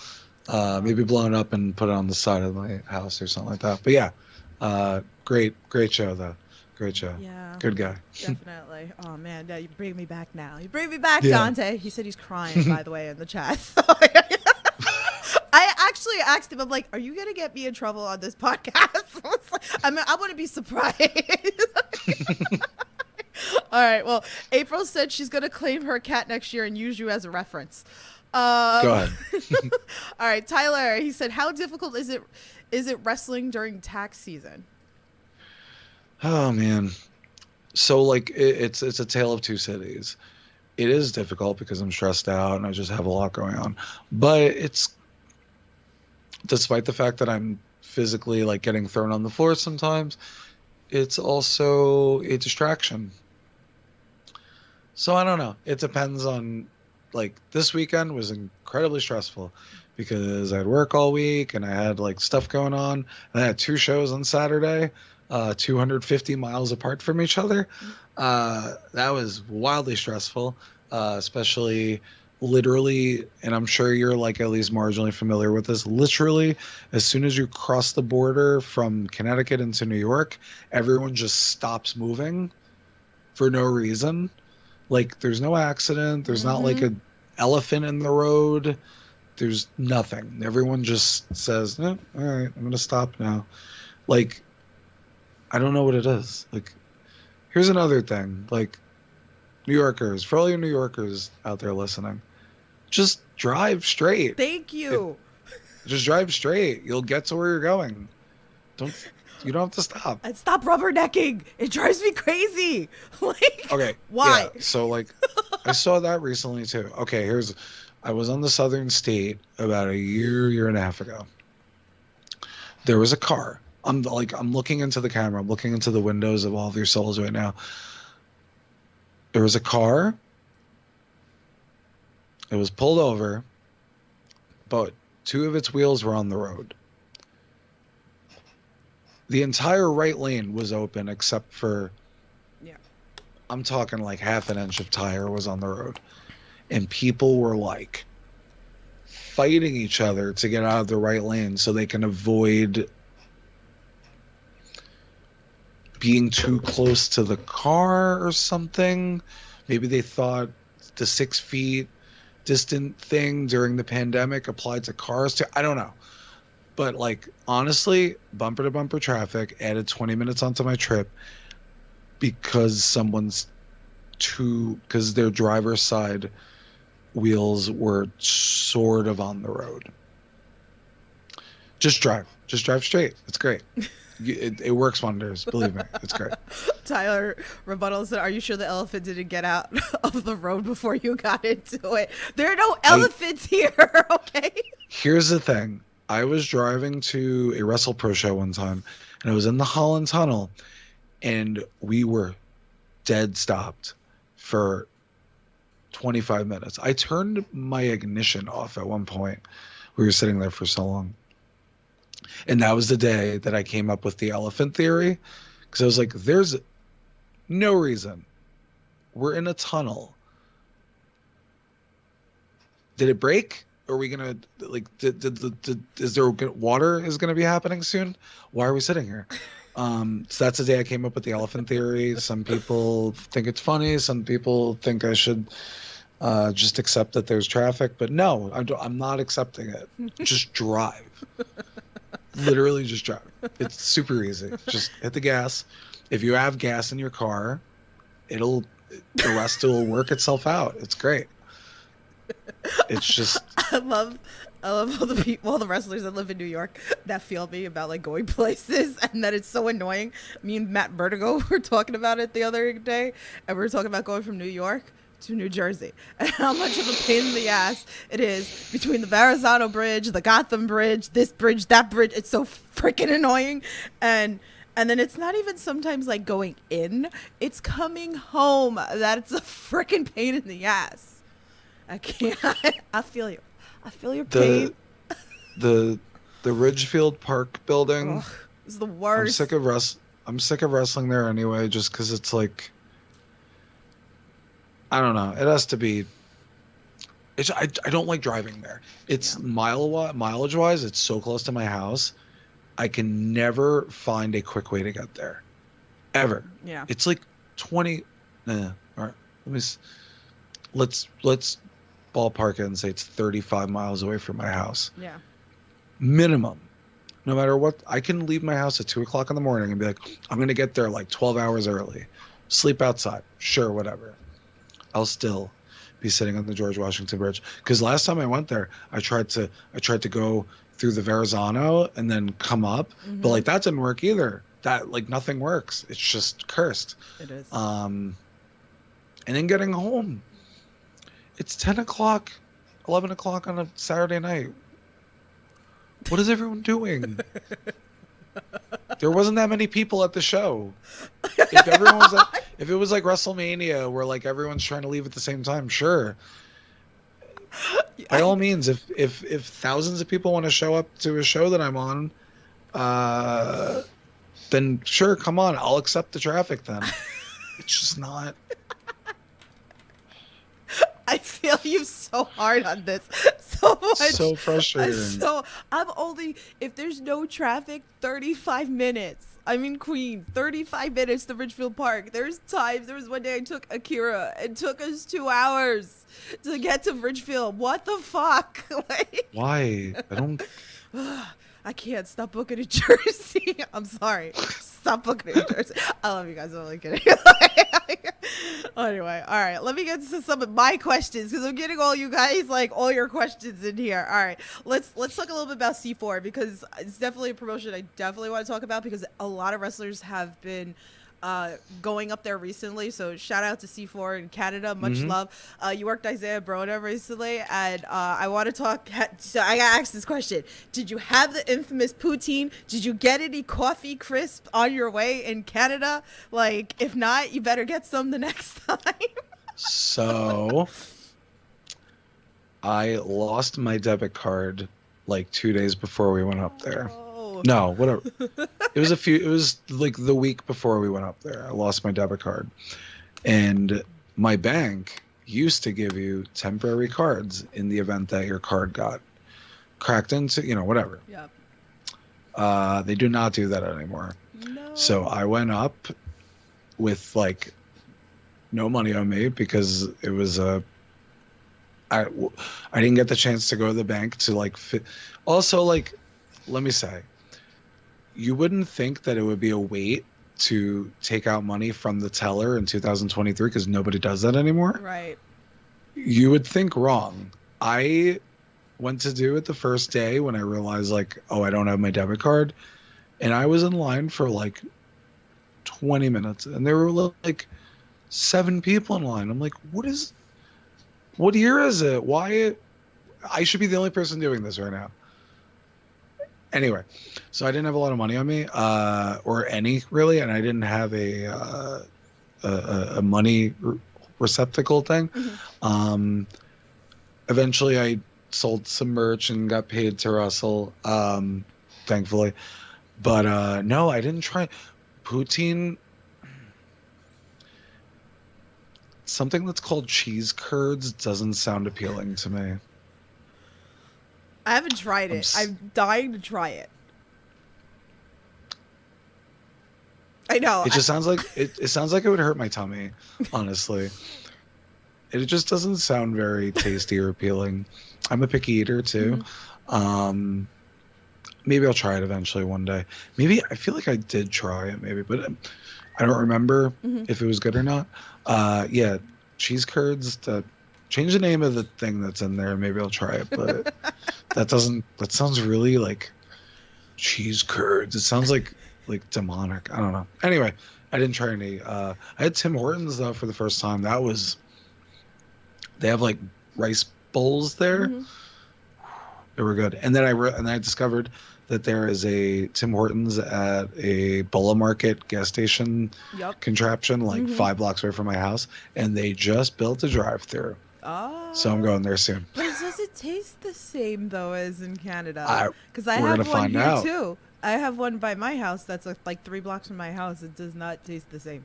Maybe blown up and put it on the side of my house or something like that. But yeah. Great show though. Great show. Yeah. Good guy. Definitely. Oh man, yeah, you bring me back now. You bring me back, Yeah. Dante. He said he's crying, by the way, in the chat. I actually asked him, I'm like, are you gonna get me in trouble on this podcast? I mean, I wouldn't be surprised. All right. Well, April said she's gonna claim her cat next year and use you as a reference. Go ahead. All right, Tyler. He said, how difficult is it wrestling during tax season? Oh man. So like it's a tale of two cities. It is difficult because I'm stressed out and I just have a lot going on. But it's despite the fact that I'm physically like getting thrown on the floor sometimes, it's also a distraction. So I don't know. It depends on like this weekend was incredibly stressful because I had work all week and I had like stuff going on and I had 2 shows on Saturday, 250 miles apart from each other. That was wildly stressful, especially literally, and I'm sure you're like at least marginally familiar with this, literally as soon as you cross the border from Connecticut into New York, everyone just stops moving for no reason. Like there's no accident, there's not like an elephant in the road, there's nothing. Everyone just says, all right, I'm gonna stop now. Like I don't know what it is. Like here's another thing, like New Yorkers, for all you New Yorkers out there listening, just drive straight. Thank you. Just drive straight. You'll get to where you're going. You don't have to stop. And stop rubbernecking. It drives me crazy. Like, Okay. why? Yeah, so like I saw that recently too. Okay, I was on the southern state about a year and a half ago. There was a car. I'm looking into the camera. I'm looking into the windows of all of your souls right now. There was a car. It was pulled over, but 2 of its wheels were on the road. The entire right lane was open except for, I'm talking like half an inch of tire was on the road. And people were like fighting each other to get out of the right lane so they can avoid being too close to the car or something. Maybe they thought the 6 feet distant thing during the pandemic applied to cars too. I don't know. But like honestly, bumper to bumper traffic added 20 minutes onto my trip because because their driver's side wheels were sort of on the road. Just drive straight. It's great. It works wonders. Believe me, it's great. Tyler rebuttal said, "Are you sure the elephant didn't get out of the road before you got into it? There are no elephants here." Okay. Here's the thing. I was driving to a Wrestle Pro show one time, and I was in the Holland Tunnel, and we were dead stopped for 25 minutes. I turned my ignition off at one point. We were sitting there for so long. And that was the day that I came up with the elephant theory, because I was like, there's no reason. We're in a tunnel. Did it break? Are we gonna like? Is there water is gonna be happening soon? Why are we sitting here? So that's the day I came up with the elephant theory. Some people think it's funny. Some people think I should just accept that there's traffic. But no, I'm not accepting it. Just drive. Literally just drive. It's super easy. Just hit the gas. If you have gas in your car, the rest will work itself out. It's great. It's just I love all the wrestlers that live in New York that feel me about like going places, and that it's so annoying. Me and Matt Vertigo were talking about it the other day, and we were talking about going from New York to New Jersey and how much of a pain in the ass it is between the Verrazano Bridge, the Gotham Bridge, this bridge, that bridge. It's so freaking annoying. And then it's not even sometimes like going in, it's coming home. That's a freaking pain in the ass. I can't. I feel you. I feel your pain. The Ridgefield Park building. Ugh, it's the worst. I'm sick of wrestling there anyway, just because it's like, I don't know. It has to be. I don't like driving there. It's mileage wise. It's so close to my house. I can never find a quick way to get there, ever. Yeah. It's like 20. All right. Let's ballpark it and say it's 35 miles away from my house. Yeah. Minimum. No matter what, I can leave my house at 2:00 in the morning and be like, I'm going to get there like 12 hours early. Sleep outside. Sure, whatever. I'll still be sitting on the George Washington Bridge. Because last time I went there, I tried to go through the Verrazano and then come up. Mm-hmm. But like that didn't work either. That like nothing works. It's just cursed. It is. And then getting home. It's 10 o'clock, 11 o'clock on a Saturday night. What is everyone doing? There wasn't that many people at the show. If it was like WrestleMania where like everyone's trying to leave at the same time, sure. By all means, if thousands of people want to show up to a show that I'm on, then sure, come on, I'll accept the traffic then. It's just not. I feel you so hard on this. So much. So frustrating. I'm only, if there's no traffic, 35 minutes. I'm in Queens, 35 minutes to Ridgefield Park. There was one day I took Akira. It took us 2 hours to get to Ridgefield. What the fuck? Like, why? I don't. I can't stop booking in Jersey. I'm sorry. Stop booking in Jersey. I love you guys. I'm only kidding. Anyway, all right. Let me get to some of my questions because I'm getting all you guys like all your questions in here. All right, let's talk a little bit about C4 because it's definitely a promotion I definitely want to talk about because a lot of wrestlers have been going up there recently. So shout out to C4 in Canada. Much love. You worked Isaiah Broda recently, and I want to talk. So I got to ask this question: did you have the infamous poutine? Did you get any coffee crisp on your way in Canada? Like, if not, you better get some the next time. So I lost my debit card like 2 days before we went up there. No, whatever. It was like the week before we went up there. I lost my debit card. And my bank used to give you temporary cards in the event that your card got cracked into, whatever. Yep. They do not do that anymore. No. So I went up with like no money on me because it was I I didn't get the chance to go to the bank to like also like let me say, you wouldn't think that it would be a wait to take out money from the teller in 2023 because nobody does that anymore. Right. You would think wrong. I went to do it the first day when I realized like, oh, I don't have my debit card, and I was in line for like 20 minutes, and there were like 7 people in line. I'm like, what year is it? Why? I should be the only person doing this right now. Anyway, so I didn't have a lot of money on me, or any really, and I didn't have a money receptacle thing. Eventually, I sold some merch and got paid to wrestle, thankfully. But no, I didn't try poutine. Something that's called cheese curds doesn't sound appealing to me. I haven't tried it. I'm dying to try it. I know. It just sounds like it sounds like it would hurt my tummy, honestly. It just doesn't sound very tasty or appealing. I'm a picky eater too. Maybe I'll try it eventually one day. Maybe I feel like I did try it, maybe, but I don't remember if it was good or not. Yeah, cheese curds. Change the name of the thing that's in there. Maybe I'll try it, but that sounds really like cheese curds. It sounds like demonic. I don't know. Anyway, I didn't try any. I had Tim Hortons though for the first time. They have like rice bowls there. They were good. And then I discovered that there is a Tim Hortons at a Bola Market gas station contraption like 5 blocks away from my house, and they just built a drive-through. Oh. So I'm going there soon. But does it taste the same though as in Canada? Because I we're have gonna one find here out. too. I have one by my house that's like 3 blocks from my house. It does not taste the same.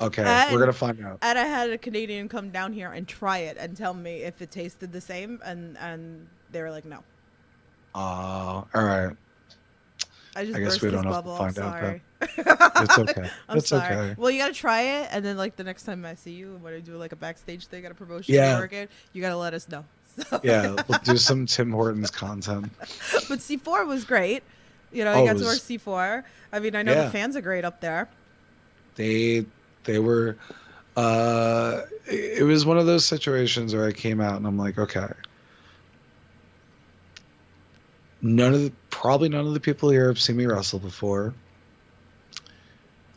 Okay, And- we're gonna find out. And I had a Canadian come down here and try it and tell me if it tasted the same, and they were like, no. All right. I just guess burst we this don't have to bubble. find I'm out sorry. It's okay. I'm It's sorry. okay. Well, you gotta try it, and then like the next time I see you, when I do like a backstage thing at a promotion Yeah. workout, you gotta let us know. So. Yeah, we'll do some Tim Hortons content. But C4 was great. You know, Oh, I it got to work was- C4. I mean, I know Yeah. the fans are great up there. They were. It was one of those situations where I came out and I'm like, okay. Probably none of the people here have seen me wrestle before.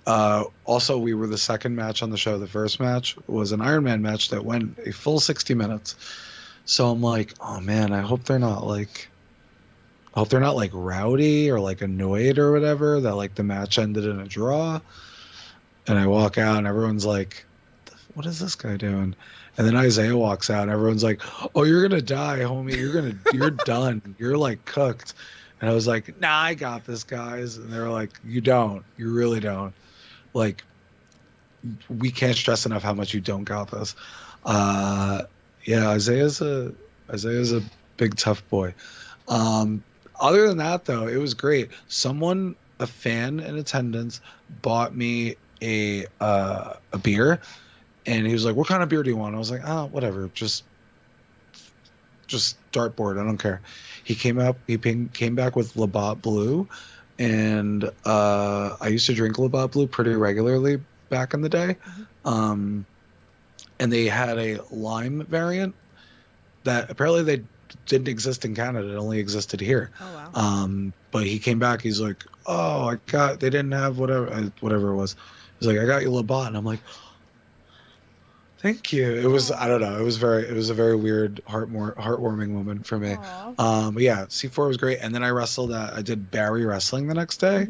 Also, we were the second match on the show. The first match was an Iron Man match that went a full 60 minutes. So I'm like, oh man, I hope they're not like rowdy or like annoyed or whatever that like the match ended in a draw. And I walk out and everyone's like, what is this guy doing? And then Isaiah walks out and everyone's like, oh, you're going to die, homie. You're done. You're like cooked. And I was like, nah, I got this, guys. And they were like, you don't. You really don't. Like, we can't stress enough how much you don't got this. Yeah, Isaiah's a big tough boy. Other than that, though, it was great. A fan in attendance, bought me a beer, and he was like, "What kind of beer do you want?" I was like, "Oh, whatever, just dartboard. I don't care." He came back with Labatt Blue, and I used to drink Labatt Blue pretty regularly back in the day. And they had a lime variant that apparently they didn't exist in Canada. It only existed here. Oh, wow. But he came back. He's like, "Oh, they didn't have whatever it was." He's like, "I got you Labatt," and I'm like, "Thank you." It was, I don't know. It was a very weird, heartwarming moment for me. Aw. But yeah, C4 was great. And then I did Barry wrestling the next day.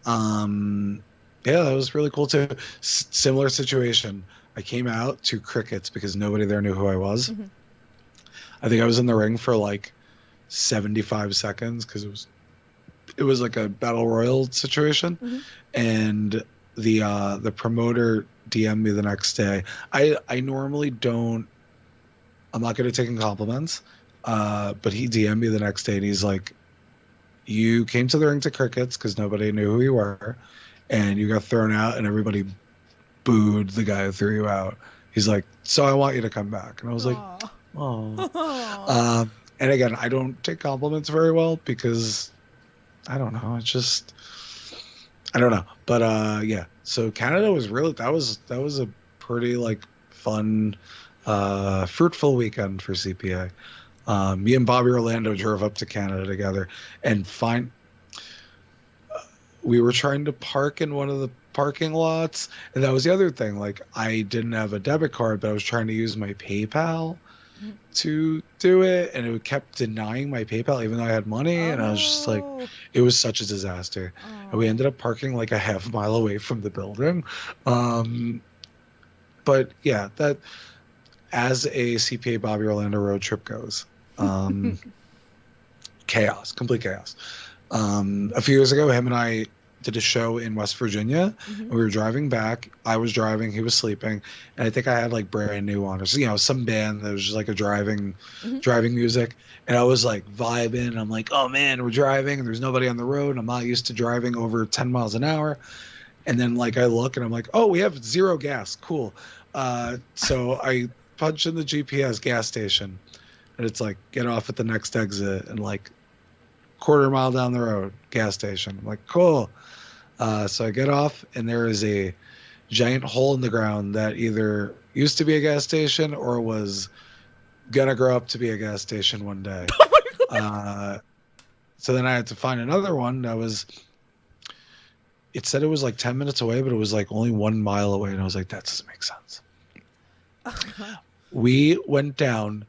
Yeah, that was really cool too. Similar situation. I came out to crickets because nobody there knew who I was. I think I was in the ring for like 75 seconds because it was like a battle royal situation. And the promoter DM'd me the next day. I normally don't. I'm not good at taking compliments. But he DM'd me the next day and he's like, you came to the ring to crickets because nobody knew who you were, and you got thrown out, and everybody booed the guy who threw you out. He's like, so I want you to come back. And I was like, Aw. oh. Aw. And again, I don't take compliments very well because I don't know. It's just, I don't know. But yeah. So Canada was really, that was a pretty like fun, fruitful weekend for CPA. Me and Bobby Orlando drove up to Canada together and we were trying to park in one of the parking lots, and that was the other thing. Like, I didn't have a debit card, but I was trying to use my PayPal to do it, and it kept denying my PayPal even though I had money, and I was just like, Oh. it was such a disaster. And we ended up parking like a half mile away from the building. But yeah, that as a CPA Bobby Orlando road trip goes, chaos, complete chaos. A few years ago, him and I did a show in West Virginia. And we were driving back. I was driving, he was sleeping, and I think I had like Brand New on, or some band that was just like a driving music. And I was like vibing. And I'm like, oh man, we're driving, and there's nobody on the road. And I'm not used to driving over 10 miles an hour. And then like I look, and I'm like, oh, we have 0 gas. Cool. So I punch in the GPS gas station, and it's like, get off at the next exit, and like quarter mile down the road, gas station. I'm like, cool. So I get off, and there is a giant hole in the ground that either used to be a gas station or was gonna grow up to be a gas station one day. So then I had to find another one that was, it said it was like 10 minutes away, but it was like only 1 mile away. And I was like, that doesn't make sense. We went down.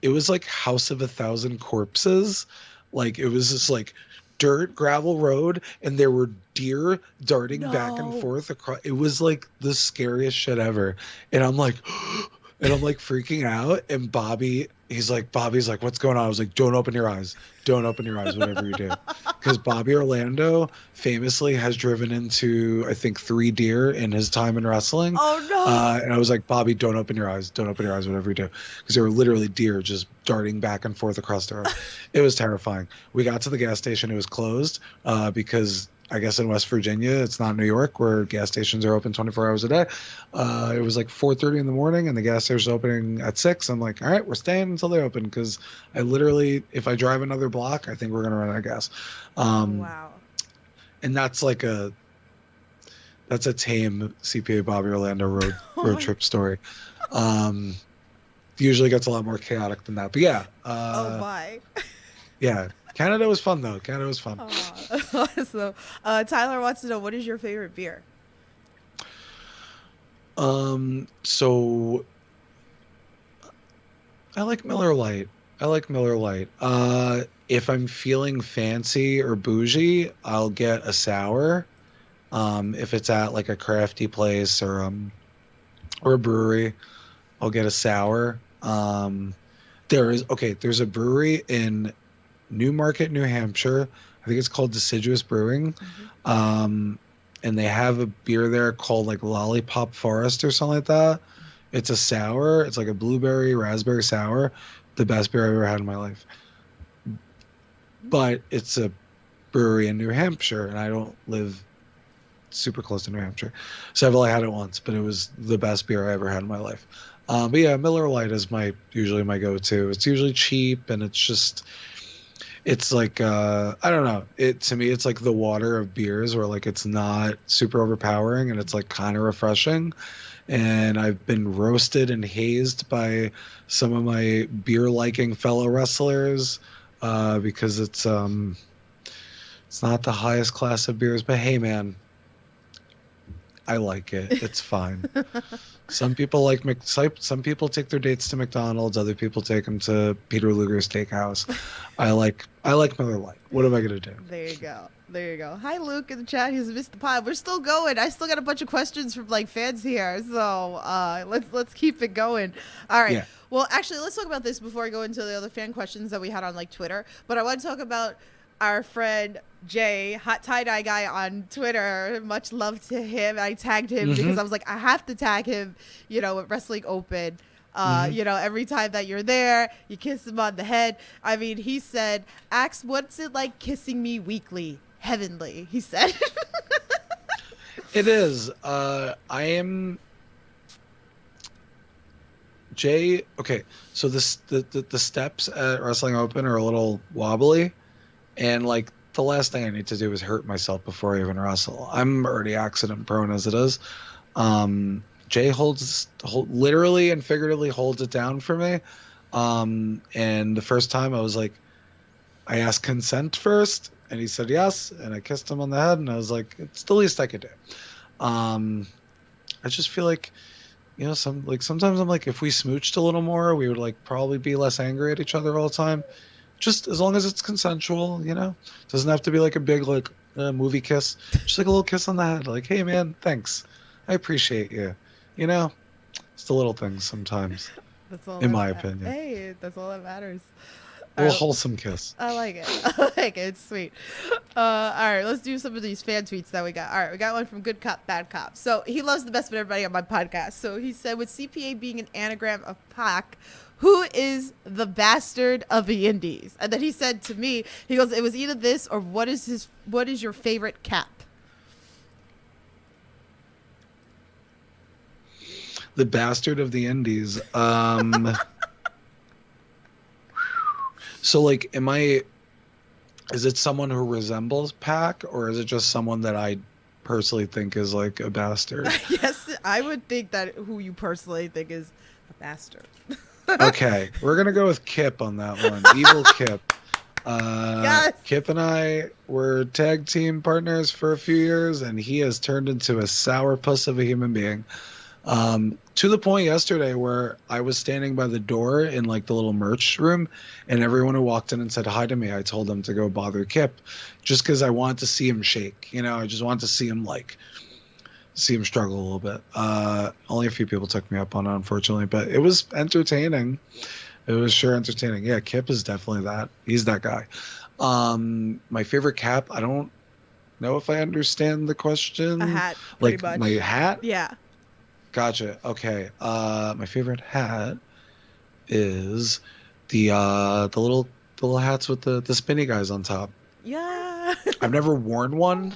It was like House of 1,000 Corpses. Like, it was this like dirt gravel road, and there were deer darting back and forth across. It was like the scariest shit ever. And I'm like, freaking out. And Bobby's like, what's going on? I was like, don't open your eyes, whatever you do. Because Bobby Orlando famously has driven into, I think, 3 deer in his time in wrestling. Oh no. And I was like, Bobby, don't open your eyes, whatever you do. Because there were literally deer just darting back and forth across the road. It was terrifying. We got to the gas station. It was closed because I guess in West Virginia, it's not New York, where gas stations are open 24 hours a day. It was like 4:30 in the morning, and the gas station opening at 6. I'm like, all right, we're staying until they open, because I literally, if I drive another block, I think we're gonna run out of gas. Wow. And that's like a tame CPA Bobby Orlando road trip story. Usually gets a lot more chaotic than that, but yeah. Oh my. Yeah. Canada was fun, though. Canada was fun. So, Tyler wants to know, what is your favorite beer? So I like Miller Lite. If I'm feeling fancy or bougie, I'll get a sour. If it's at like a crafty place or a brewery, I'll get a sour. There's a brewery in Newmarket, New Hampshire. I think it's called Deciduous Brewing. And they have a beer there called like Lollipop Forest or something like that. It's a sour. It's like a blueberry raspberry sour. The best beer I've ever had in my life. But it's a brewery in New Hampshire, and I don't live super close to New Hampshire. So I've only had it once, but it was the best beer I ever had in my life. But yeah, Miller Lite is usually my go-to. It's usually cheap, and it's like I don't know. To me, it's like the water of beers, where like it's not super overpowering, and it's like kind of refreshing. And I've been roasted and hazed by some of my beer liking fellow wrestlers because it's not the highest class of beers. But hey, man, I like it. It's fine. Some people some people take their dates to McDonald's. Other people take them to Peter Luger's Steakhouse. I like Miller Lite. What am I gonna do? There you go. Hi, Luke in the chat. He's missed the pod. We're still going. I still got a bunch of questions from like fans here. So let's keep it going. All right. Yeah. Well, actually, let's talk about this before I go into the other fan questions that we had on like Twitter. But I want to talk about our friend Jay, hot tie-dye guy on Twitter. Much love to him. I tagged him because I was like, I have to tag him, at Wrestling Open. You know, every time that you're there, you kiss him on the head. I mean, he said, "Ax, what's it like kissing me weekly? Heavenly," he said. It is. I am Jay. Okay, so the steps at Wrestling Open are a little wobbly, and like the last thing I need to do is hurt myself before I even wrestle. I'm already accident prone as it is. Jay literally and figuratively holds it down for me. And the first time I was like, I asked consent first, and he said yes, and I kissed him on the head, and I was like, it's the least I could do. I just feel like, you know, sometimes I'm like, if we smooched a little more, we would like probably be less angry at each other all the time. Just as long as it's consensual, you know, doesn't have to be like a big like movie kiss. Just like a little kiss on the head, like, hey man, thanks, I appreciate you. You know, it's the little things sometimes. That's all. In my opinion. Hey, that's all that matters. A little wholesome kiss. I like it. I like it. It's sweet. All right, let's do some of these fan tweets that we got. All right, we got one from Good Cop, Bad Cop. So he loves the best of everybody on my podcast. So he said, with CPA being an anagram of Pac, who is the bastard of the Indies? And then he said to me, he goes, it was either this or what is your favorite cap? The bastard of the Indies. So like, is it someone who resembles Pac, or is it just someone that I personally think is like a bastard? Yes, I would think that who you personally think is a bastard. Okay, we're gonna go with Kip on that one. Evil Kip. Yes. Kip and I were tag team partners for a few years, and he has turned into a sourpuss of a human being. To the point yesterday where I was standing by the door in like the little merch room, and everyone who walked in and said hi to me, I told them to go bother Kip, just because I wanted to see him shake. You know, I just wanted to see him struggle a little bit. Only a few people took me up on it, unfortunately, but it was entertaining. It was sure entertaining. Yeah, Kip is definitely that. He's that guy. My favorite cap, I don't know if I understand the question. A hat, pretty much. My hat? Yeah. Gotcha. Okay. My favorite hat is the little hats with the spinny guys on top. Yeah. I've never worn one,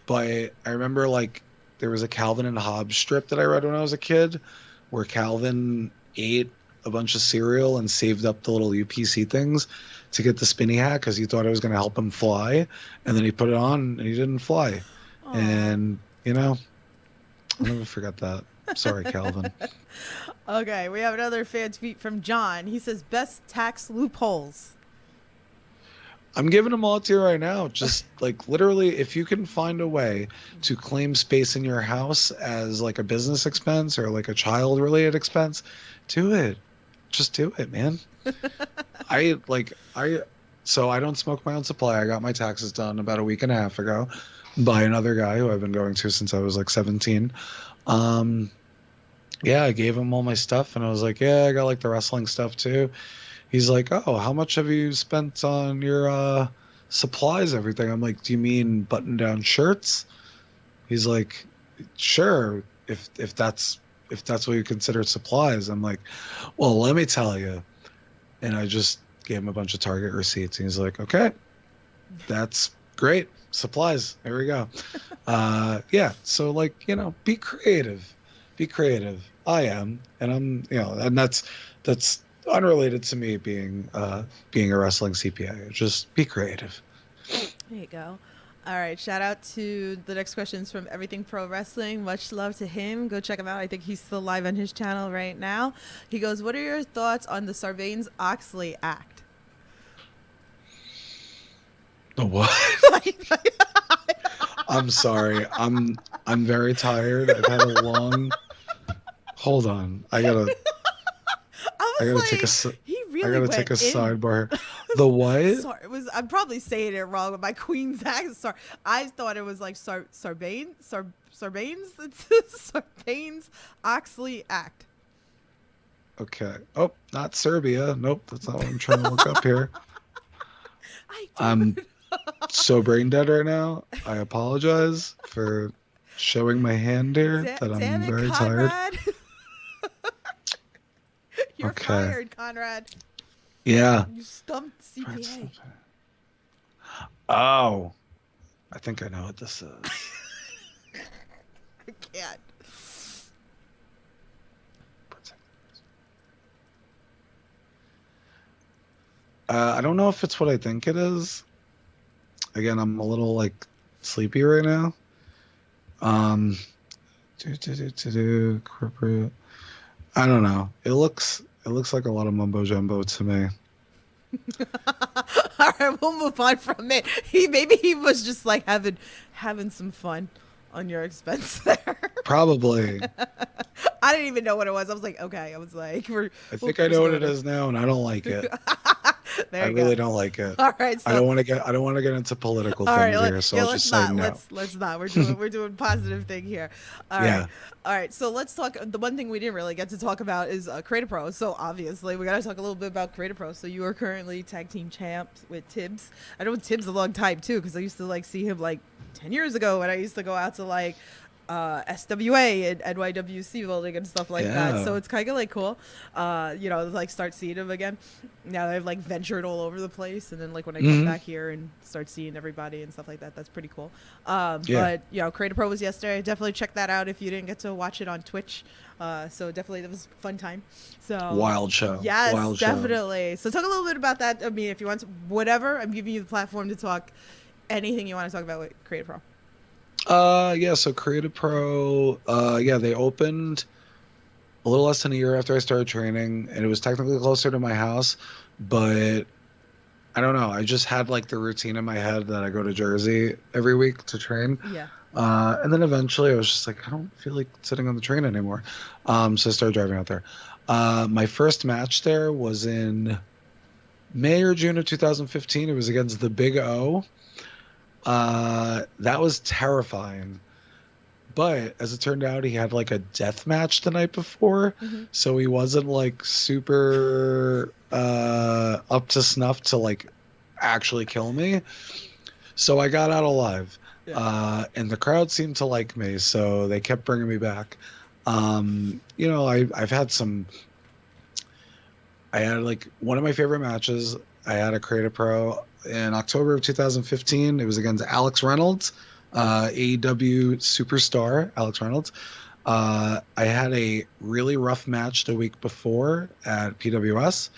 but I remember like there was a Calvin and Hobbes strip that I read when I was a kid, where Calvin ate a bunch of cereal and saved up the little UPC things to get the spinny hat because he thought it was going to help him fly, and then he put it on and he didn't fly. Aww. And you know, I'll never forget that. Sorry, Calvin. Okay, we have another fan tweet from John. He says, best tax loopholes. I'm giving them all to you right now. Just like literally, if you can find a way to claim space in your house as like a business expense or like a child related expense, do it. Just do it, man. So I don't smoke my own supply. I got my taxes done about a week and a half ago by another guy who I've been going to since I was like 17. Yeah, I gave him all my stuff, and I was like, yeah, I got like the wrestling stuff too. He's like, oh, how much have you spent on your supplies, everything? I'm like, do you mean button down shirts? He's like, sure, if that's what you consider supplies. I'm like, well, let me tell you. And I just gave him a bunch of Target receipts, and he's like, okay, that's great. Supplies, there we go. Yeah, so like, you know, be creative. I am, and I'm, you know, and that's unrelated to me being a wrestling CPA. Just be creative. There you go. All right, shout out to the next questions from Everything Pro Wrestling. Much love to him. Go check him out. I think he's still live on his channel right now. He goes, what are your thoughts on the Sarbanes-Oxley Act? The what? I'm sorry. I'm very tired. I've had a long. Hold on. I gotta take a sidebar. The what? Sorry, I'm probably saying it wrong with my Queen's accent. Sorry, I thought it was like Sarbanes. It's Sarbanes-Oxley Act. Okay. Oh, not Serbia. Nope, that's not what I'm trying to look up here. I'm so brain dead right now. I apologize for showing my hand here that I'm very tired. Okay. fired, Conrad. Yeah. You stumped CPA. Oh, I think I know what this is. I can't. I don't know if it's what I think it is. Again, I'm a little like sleepy right now. Corporate. I don't know. It looks like a lot of mumbo jumbo to me. All right, we'll move on from it. Maybe he was just like having some fun on your expense there. Probably. I didn't even know what it was. I was like, okay. I was like, I think I know what it is now, and I don't like it. There I you really go. don't like it. All right, so I don't want to get into political all things right, here, so yeah, I'll just say no. Let's not. We're doing positive thing here. All Yeah. right. All right. So let's talk. The one thing we didn't really get to talk about is Creative Pro. So obviously we got to talk a little bit about Creative Pro. So you are currently tag team champs with Tibbs. I know Tibbs a long time too, because I used to like see him like 10 years ago when I used to go out to like SWA and NYWC building and stuff like that. So it's kind of like cool, like start seeing him again. Now I've like ventured all over the place, and then like when I come back here and start seeing everybody and stuff like that, that's pretty cool. But Creative Pro was yesterday. Definitely check that out if you didn't get to watch it on Twitch. So definitely that was a fun time. So Wild show. Yes, Wild definitely. So talk a little bit about that. I mean, if you want to, whatever, I'm giving you the platform to talk anything you want to talk about with Creative Pro. So Creative Pro, they opened a little less than a year after I started training, and it was technically closer to my house, but I don't know. I just had like the routine in my head that I go to Jersey every week to train. Yeah. And then eventually I was just like, I don't feel like sitting on the train anymore. So I started driving out there. My first match there was in May or June of 2015. It was against the Big O. That was terrifying. But as it turned out, he had like a death match the night before. So he wasn't like super up to snuff to like actually kill me. So I got out alive. And the crowd seemed to like me, so they kept bringing me back. I've had some. I had like one of my favorite matches. I had a Creative Pro in October of 2015. It was against Alex Reynolds, AEW superstar Alex Reynolds. I had a really rough match the week before at PWS,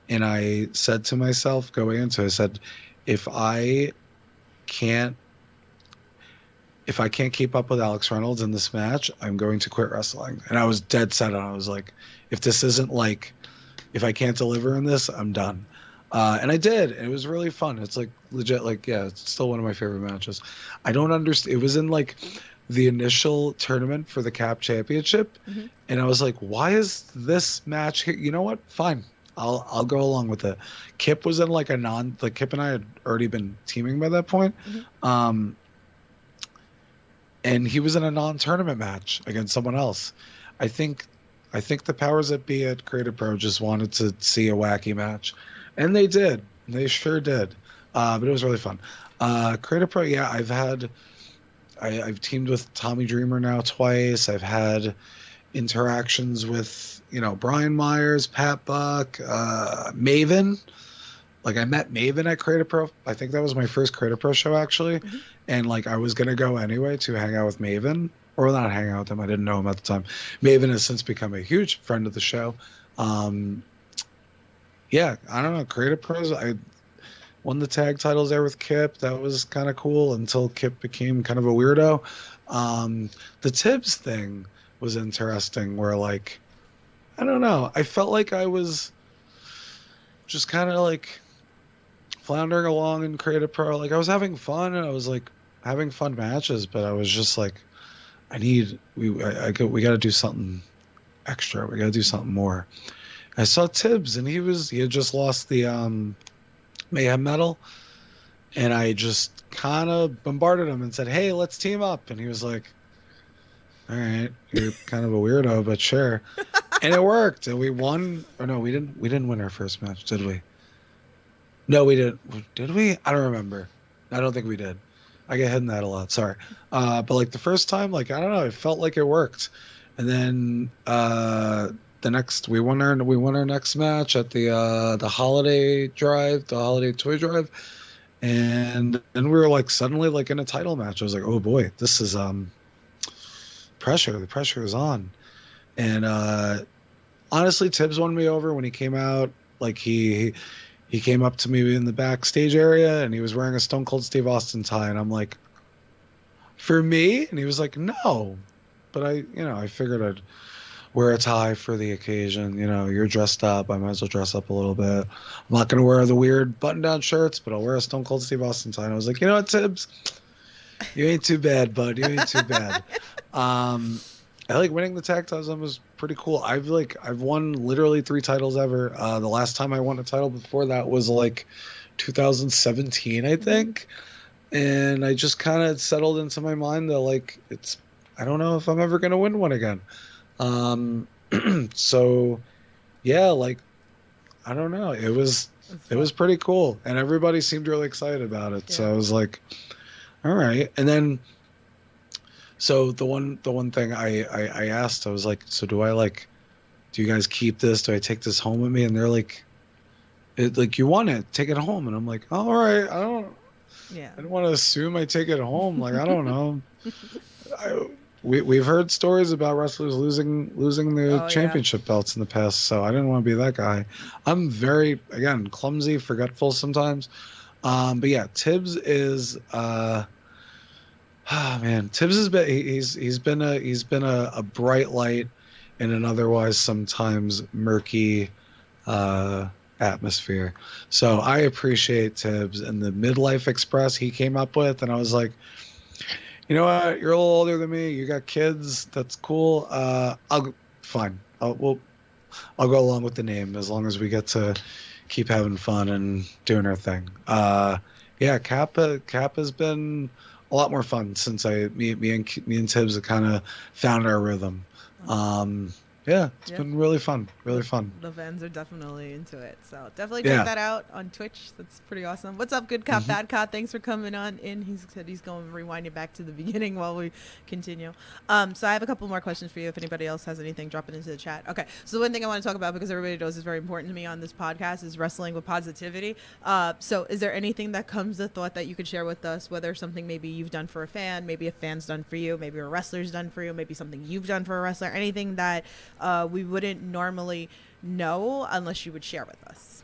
and I said to myself going into it, I said, if I can't keep up with Alex Reynolds in this match, I'm going to quit wrestling. And I was dead set on it. I was like, if this isn't like, if I can't deliver in this, I'm done. And I did. And it was really fun. It's like legit, like, yeah, it's still one of my favorite matches. I don't understand. It was in like the initial tournament for the CAP championship. And I was like, why is this match here? You know what? Fine. I'll go along with it. Kip was in like Kip and I had already been teaming by that point. And he was in a non-tournament match against someone else. I think the powers that be at Creative Pro just wanted to see a wacky match, and they did. They sure did. But it was really fun. Creative Pro, yeah, I've teamed with Tommy Dreamer now twice. I've had interactions with Brian Myers, Pat Buck, Maven. Like I met Maven at Creative Pro. I think that was my first Creative Pro show actually. And like I was gonna go anyway to hang out with Maven, or not hang out with him. I didn't know him at the time. Maven has since become a huge friend of the show. Yeah, I don't know. Creative Pros. I won the tag titles there with Kip. That was kind of cool until Kip became kind of a weirdo. The Tibbs thing was interesting. Where like, I don't know. I felt like I was just kind of like floundering along in Creative Pro. Like I was having fun and I was like having fun matches, but I was just like, we got to do something extra. We got to do something more. I saw Tibbs and he had just lost the Mayhem medal, and I just kind of bombarded him and said, "Hey, let's team up." And he was like, "All right, you're kind of a weirdo, but sure." And it worked, and we won. Or no, we didn't. We didn't win our first match, did we? No, we didn't. Did we? I don't remember. I don't think we did. I get hit in that a lot. Sorry. But like the first time, like I don't know, it felt like it worked. And then we won our next match at the holiday drive, the holiday toy drive, and then we were like suddenly like in a title match. I was like, oh boy, this is pressure. The pressure is on. And honestly, Tibbs won me over when he came out. Like he came up to me in the backstage area and he was wearing a Stone Cold Steve Austin tie, and I'm like, for me? And he was like, no. But I figured I'd wear a tie for the occasion. You're dressed up. I might as well dress up a little bit. I'm not going to wear the weird button-down shirts, but I'll wear a Stone Cold Steve Austin tie. And I was like, you know what, Tibbs? You ain't too bad, bud. You ain't too bad. I like winning the tag titles. That was pretty cool. I've won literally 3 titles ever. The last time I won a title before that was like 2017, I think. And I just kind of settled into my mind that like I don't know if I'm ever gonna win one again. So yeah, like I don't know. It was pretty cool, and everybody seemed really excited about it. Yeah. So I was like, all right. And then so the one thing I asked, I was like, so do you guys keep this? Do I take this home with me? And they're like, you want it, take it home. And I'm like, oh, all right. I don't want to assume I take it home. Like, I don't know. We've heard stories about wrestlers losing the championship belts in the past, so I didn't want to be that guy. I'm very, again, clumsy, forgetful sometimes. But yeah, Tibbs is Tibbs has been he's been a bright light in an otherwise sometimes murky atmosphere. So I appreciate Tibbs and the midlife express he came up with, and I was like, you know what, you're a little older than me, you got kids, that's cool. I'll go along with the name as long as we get to keep having fun and doing our thing. Cap has been a lot more fun since me and Tibbs have kind of found our rhythm. It's been really fun. The fans are definitely into it. So definitely check that out on Twitch. That's pretty awesome. What's up, Good Cop, Bad Cop? Thanks for coming on in. He said he's going to rewind it back to the beginning while we continue. So I have a couple more questions for you. If anybody else has anything, drop it into the chat. Okay. So the one thing I want to talk about, because everybody knows is very important to me on this podcast, is wrestling with positivity. So is there anything that comes to thought that you could share with us, whether something maybe you've done for a fan, maybe a fan's done for you, maybe a wrestler's done for you, maybe something you've done for a wrestler, anything that we wouldn't normally know unless you would share with us?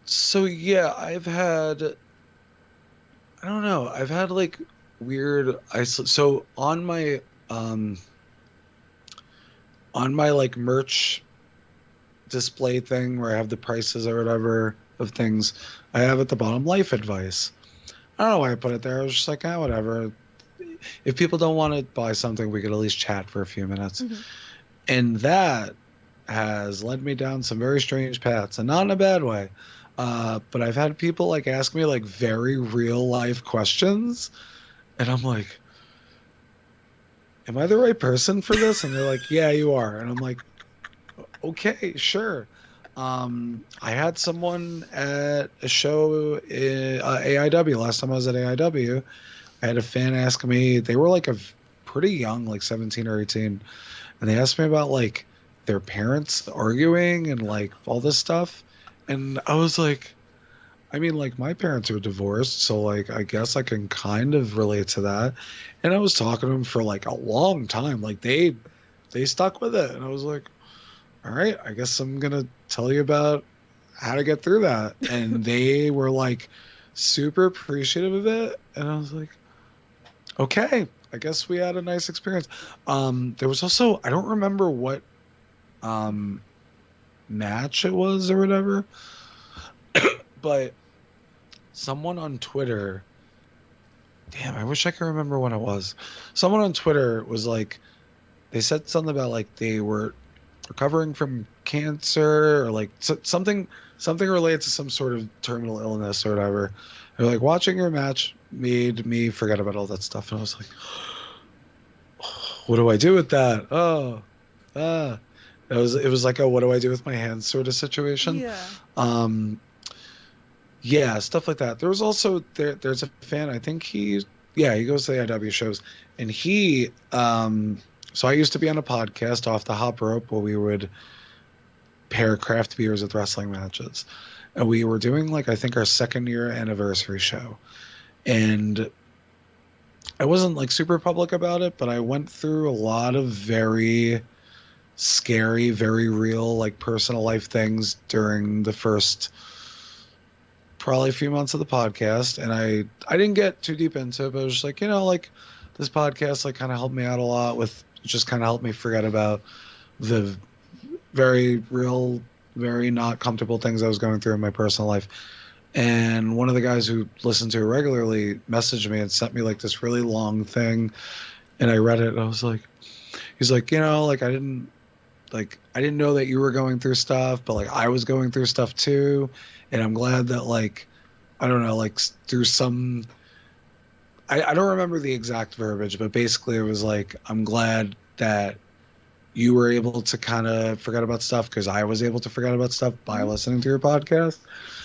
So yeah, I've had like weird so on my like merch display thing where I have the prices or whatever of things, I have at the bottom life advice. I don't know why I put it there. I was just like, whatever. If people don't want to buy something, we could at least chat for a few minutes. Mm-hmm. And that has led me down some very strange paths, and not in a bad way. But I've had people like ask me like very real life questions, and I'm like, am I the right person for this? And they're like, yeah, you are. And I'm like, okay, sure. I had someone at a show in AIW last time I was at AIW. I had a fan ask me, they were like pretty young, like 17 or 18. And they asked me about like their parents arguing and like all this stuff. And I was like, I mean, like my parents are divorced. So like, I guess I can kind of relate to that. And I was talking to them for like a long time. Like they stuck with it. And I was like, all right, I guess I'm going to tell you about how to get through that. And they were like super appreciative of it. And I was like, okay, I guess we had a nice experience. There was also, I don't remember what match it was or whatever, but someone on Twitter, damn, I wish I could remember when it was. Someone on Twitter was like, they said something about like they were recovering from cancer or like something related to some sort of terminal illness or whatever. They're like, watching your match made me forget about all that stuff. And I was like, what do I do with that? It was like a what do I do with my hands sort of situation. Yeah. Stuff like that. There was also there's a fan, I think he goes to the IW shows, and he So I used to be on a podcast, Off the Hop Rope, where we would pair craft beers with wrestling matches. And we were doing like I think our second year anniversary show. And I wasn't like super public about it, but I went through a lot of very scary, very real, like personal life things during the first probably a few months of the podcast. And I didn't get too deep into it, but I was just like, like this podcast like kind of helped me out a lot with just kind of helped me forget about the very real, very not comfortable things I was going through in my personal life. And one of the guys who listened to it regularly messaged me and sent me like this really long thing. And I read it and I was like, he's like, I didn't know that you were going through stuff, but like I was going through stuff too. And I'm glad that like, I don't know, like through some, I don't remember the exact verbiage, but basically it was like, I'm glad that you were able to kind of forget about stuff because I was able to forget about stuff by listening to your podcast.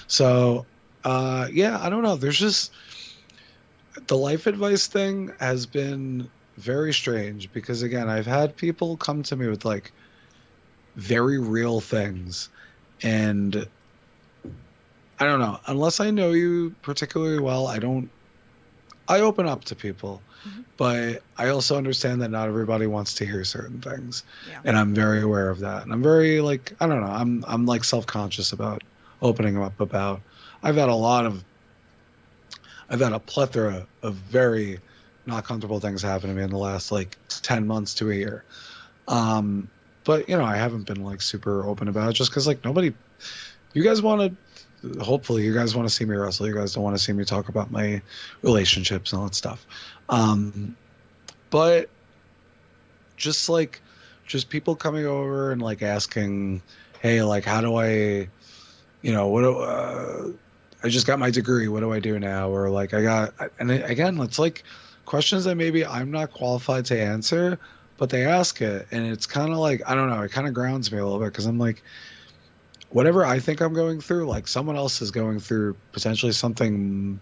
So, yeah, I don't know. There's just the life advice thing has been very strange because again, I've had people come to me with like very real things and I don't know, unless I know you particularly well, I open up to people, but I also understand that not everybody wants to hear certain things. Yeah. And I'm very aware of that. And I'm very like, I don't know, I'm like self-conscious about opening up about, I've had a plethora of very not comfortable things happen to me in the last like 10 months to a year. But I haven't been like super open about it just because like you guys want to, hopefully you guys want to see me wrestle. You guys don't want to see me talk about my relationships and all that stuff. But just people coming over and like asking, hey, like, how do I, I just got my degree. What do I do now? Or like, and again, it's like questions that maybe I'm not qualified to answer, but they ask it. And it's kind of like, I don't know, it kind of grounds me a little bit because I'm like, whatever I think I'm going through, like someone else is going through potentially something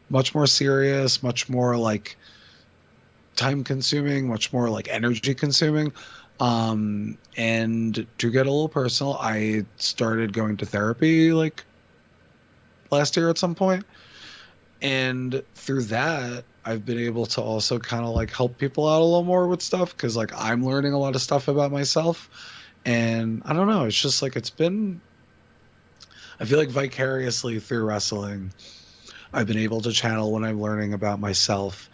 much more serious, much more like time consuming, much more like energy consuming. And to get a little personal, I started going to therapy like last year at some point. And through that, I've been able to also kind of like help people out a little more with stuff because like I'm learning a lot of stuff about myself. And I don't know, it's just like I feel like vicariously through wrestling, I've been able to channel what I'm learning about myself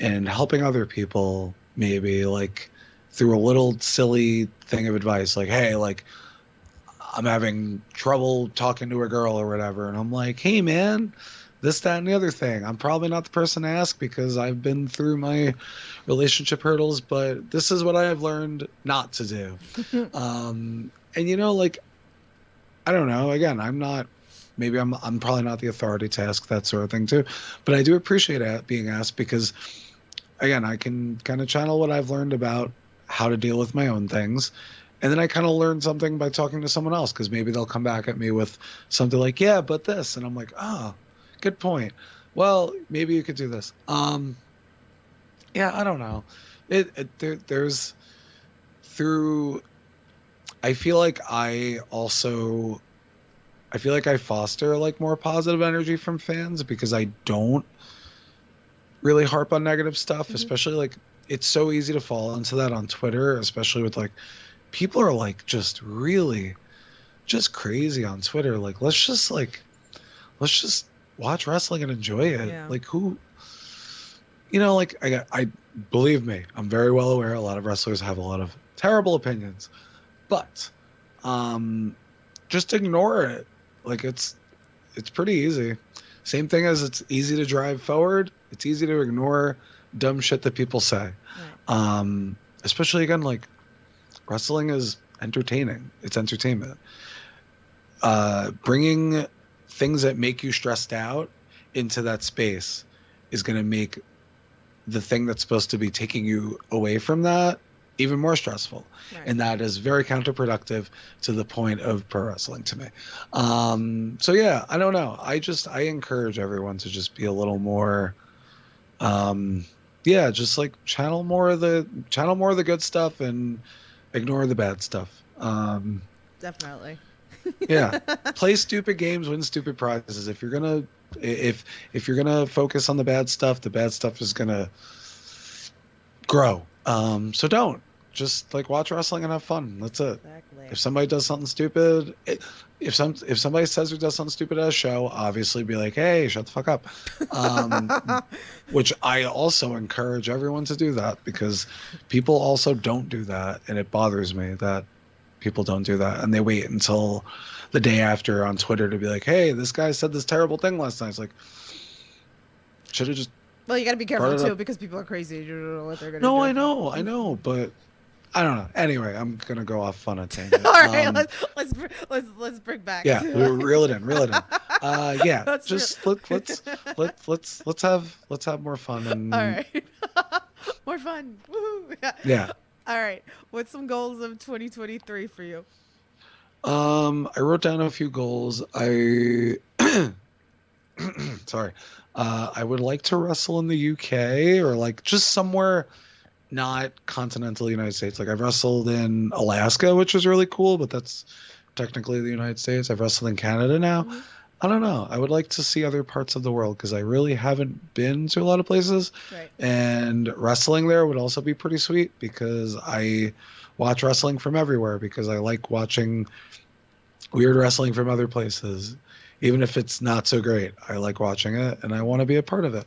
and helping other people maybe like through a little silly thing of advice. Like, hey, like I'm having trouble talking to a girl or whatever. And I'm like, hey man, this, that, and the other thing. I'm probably not the person to ask because I've been through my relationship hurdles, but this is what I have learned not to do. And like, I don't know. Again, I'm probably not the authority to ask that sort of thing too, but I do appreciate being asked because, again, I can kind of channel what I've learned about how to deal with my own things, and then I kind of learn something by talking to someone else because maybe they'll come back at me with something like, yeah, but this, and I'm like, oh, good point. Well, maybe you could do this. Yeah, I don't know. There's through. I feel like I foster like more positive energy from fans because I don't really harp on negative stuff, especially like it's so easy to fall into that on Twitter, especially with like people are like just really just crazy on Twitter. Like, let's just watch wrestling and enjoy it. Yeah. Like like I believe me, I'm very well aware a lot of wrestlers have a lot of terrible opinions. But just ignore it. Like it's pretty easy. Same thing as it's easy to drive forward. It's easy to ignore dumb shit that people say. Right. Especially again, like wrestling is entertaining. It's entertainment. Bringing things that make you stressed out into that space is going to make the thing that's supposed to be taking you away from that even more stressful. Right. And that is very counterproductive to the point of pro wrestling to me. So yeah, I don't know. I encourage everyone to just be a little more yeah, just like channel more of the good stuff and ignore the bad stuff. Definitely. Yeah, play stupid games, win stupid prizes. If you're gonna focus on the bad stuff is gonna grow. So don't just like watch wrestling and have fun. That's it. Exactly. If somebody does something stupid, if somebody says or does something stupid at a show, obviously be like, hey, shut the fuck up. Which I also encourage everyone to do that because people also don't do that, and it bothers me that people don't do that and they wait until the day after on Twitter to be like, hey, this guy said this terrible thing last night. It's like, should have just Well, you got to be brought careful it too up. because people are crazy. You don't know what they're gonna No, do. I know, but I don't know. Anyway, I'm gonna go off on a tangent. All right, let's bring back. Yeah, reel it in, reel it in. Yeah, That's just let's have more fun and All right. More fun. Woohoo. Yeah. yeah. All right. What's some goals of 2023 for you? I wrote down a few goals. Sorry. I would like to wrestle in the UK or like just somewhere not continental United States. Like I've wrestled in Alaska, which is really cool, but that's technically the United States. I've wrestled in Canada now. Mhm. I don't know. I would like to see other parts of the world because I really haven't been to a lot of places. Right. And wrestling there would also be pretty sweet because I watch wrestling from everywhere because I like watching weird wrestling from other places. Even if it's not so great, I like watching it and I want to be a part of it.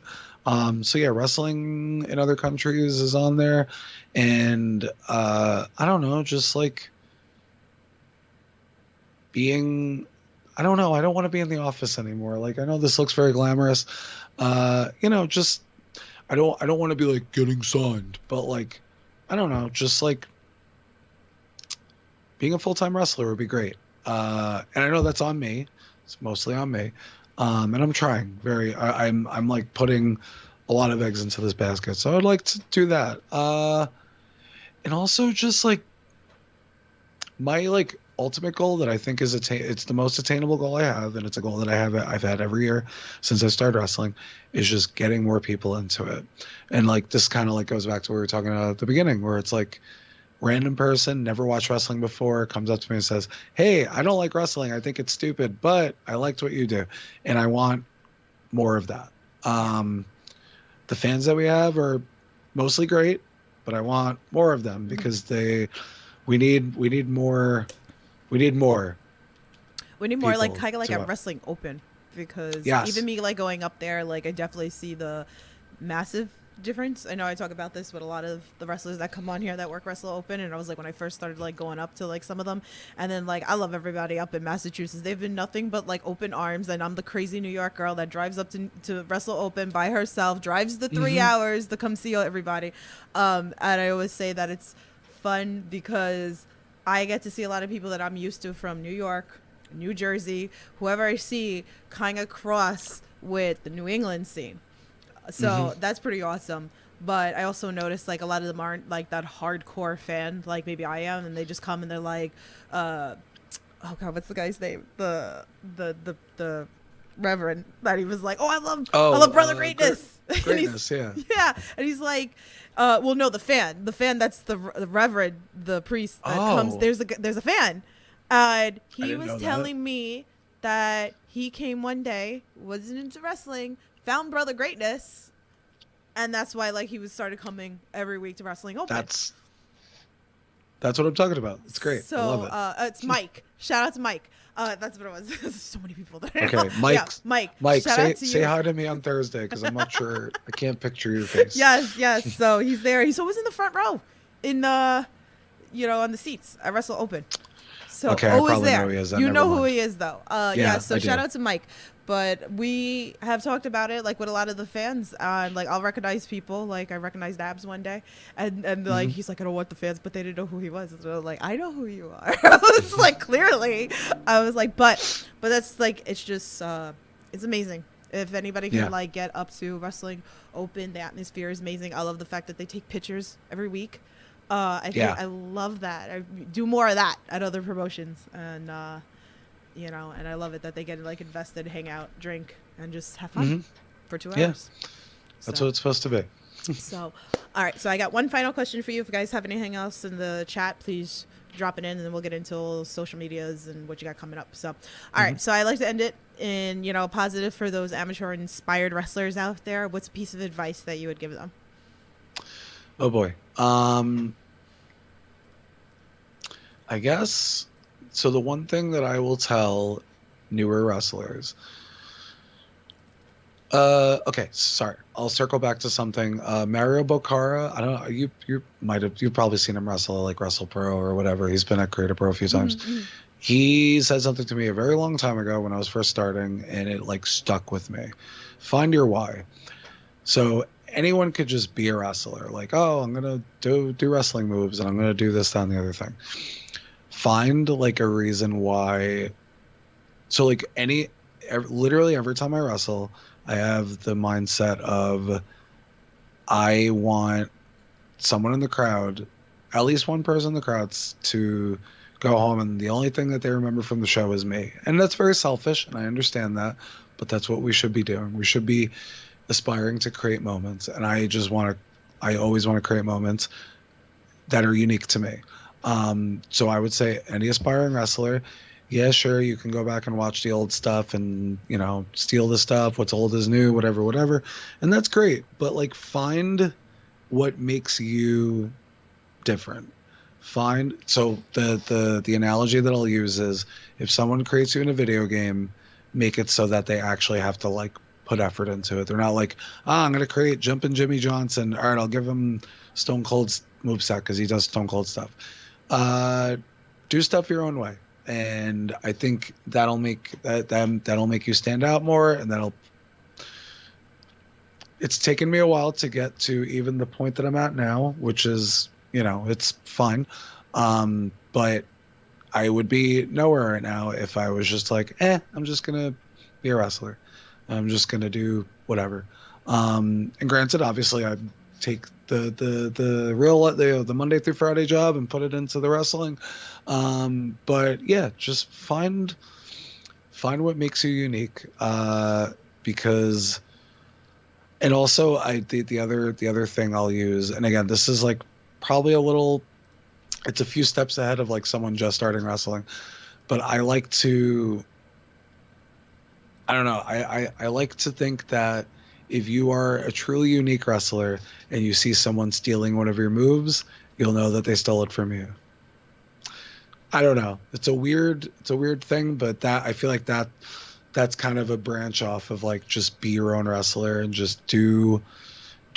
So yeah, wrestling in other countries is on there. And I don't know, just like being I don't know. I don't want to be in the office anymore. Like I know this looks very glamorous. Just I don't want to be like getting signed, but like I don't know, just like being a full-time wrestler would be great. And I know that's on me. It's mostly on me. And I'm trying I'm like putting a lot of eggs into this basket. So I'd like to do that. And also just like my like ultimate goal that I think is it's the most attainable goal I have, and it's a goal that I've had every year since I started wrestling, is just getting more people into it. And like this kind of like goes back to what we were talking about at the beginning, where it's like random person never watched wrestling before comes up to me and says, hey, I don't like wrestling, I think it's stupid, but I liked what you do, and I want more of that. The fans that we have are mostly great, but I want more of them because we need more. We need more. We need more like people kind of like to at Wrestling Open because Yes. even me like going up there, like I definitely see the massive difference. I know I talk about this with a lot of the wrestlers that come on here that work Wrestle Open, and I was like when I first started like going up to like some of them, and then like I love everybody up in Massachusetts. They've been nothing but like open arms, and I'm the crazy New York girl that drives up to Wrestle Open by herself, drives the 3 hours to come see everybody. And I always say that it's fun because I get to see a lot of people that I'm used to from New York, New Jersey, whoever I see kind of cross with the New England scene. So that's pretty awesome. But I also noticed like a lot of them aren't like that hardcore fan like maybe I am, and they just come and they're like, oh God, what's the guy's name? The Reverend that he was like, I love Brother Greatness. Greatness, yeah. Yeah, and he's like, well, no, the fan that's the Reverend, the priest that comes. There's a fan, and he was telling me that he came one day, wasn't into wrestling, found Brother Greatness, and that's why like he was started coming every week to Wrestling Open. That's what I'm talking about. It's great. So I love it. it's Mike. Shout out to Mike. That's what it was. There's so many people there. Okay, Mike. Yeah, Mike. Shout out to say you. hi to me on Thursday because I'm not sure. I can't picture your face. Yes. So he's there. He's always in the front row, in the, on the seats at Wrestle Open. So Okay, I always probably there. know who he is. You Never know who mind. he is though. Yeah, So I shout do. out to Mike. But we have talked about it like with a lot of the fans. Like I'll recognize people. Like I recognized Abs one day, and like he's like I don't want the fans, but they didn't know who he was. So like I know who you are. I was like clearly. I was like, but that's like it's just it's amazing. If anybody can like get up to Wrestling Open, the atmosphere is amazing. I love the fact that they take pictures every week. I love that. I do more of that at other promotions, and and I love it that they get like invested, hang out, drink, and just have fun for 2 hours. That's what it's supposed to be. So, all right. So I got one final question for you. If you guys have anything else in the chat, please drop it in, and then we'll get into social medias and what you got coming up. So, all right. So I like to end it in, positive for those amateur inspired wrestlers out there. What's a piece of advice that you would give them? Oh boy. I guess, so the one thing that I will tell newer wrestlers, okay, sorry, I'll circle back to something. Mario Bocara, I don't know, you've probably seen him wrestle like WrestlePro or whatever. He's been at Creator Pro a few times. He said something to me a very long time ago when I was first starting, and it like stuck with me. Find your why. So anyone could just be a wrestler, like, oh, I'm gonna do wrestling moves and I'm gonna do this, that, and the other thing. Find like a reason why. So like literally every time I wrestle, I have the mindset of I want someone in the crowd, at least one person in the crowd, to go home and the only thing that they remember from the show is me. And that's very selfish, and I understand that, but that's what we should be doing. We should be aspiring to create moments, and I always want to create moments that are unique to me. So I would say any aspiring wrestler, yeah, sure, you can go back and watch the old stuff and, steal the stuff, what's old is new, whatever, and that's great. But like, find what makes you different. So the analogy that I'll use is, if someone creates you in a video game, make it so that they actually have to like put effort into it. They're not like, I'm going to create Jumpin' Jimmy Johnson. All right, I'll give him Stone Cold's moveset because he does Stone Cold stuff. Do stuff your own way. And I think that'll make you stand out more, and it's taken me a while to get to even the point that I'm at now, which is, it's fine. But I would be nowhere right now if I was just like, I'm just going to be a wrestler. I'm just going to do whatever. And granted, obviously I take the real, the Monday through Friday job and put it into the wrestling. But yeah, just find what makes you unique. Because, and also the other thing I'll use, and again, this is like probably it's a few steps ahead of like someone just starting wrestling, but I like to, I don't know, I like to think that if you are a truly unique wrestler and you see someone stealing one of your moves, you'll know that they stole it from you. I don't know. It's a weird thing, but that, I feel like that's kind of a branch off of like, just be your own wrestler and just do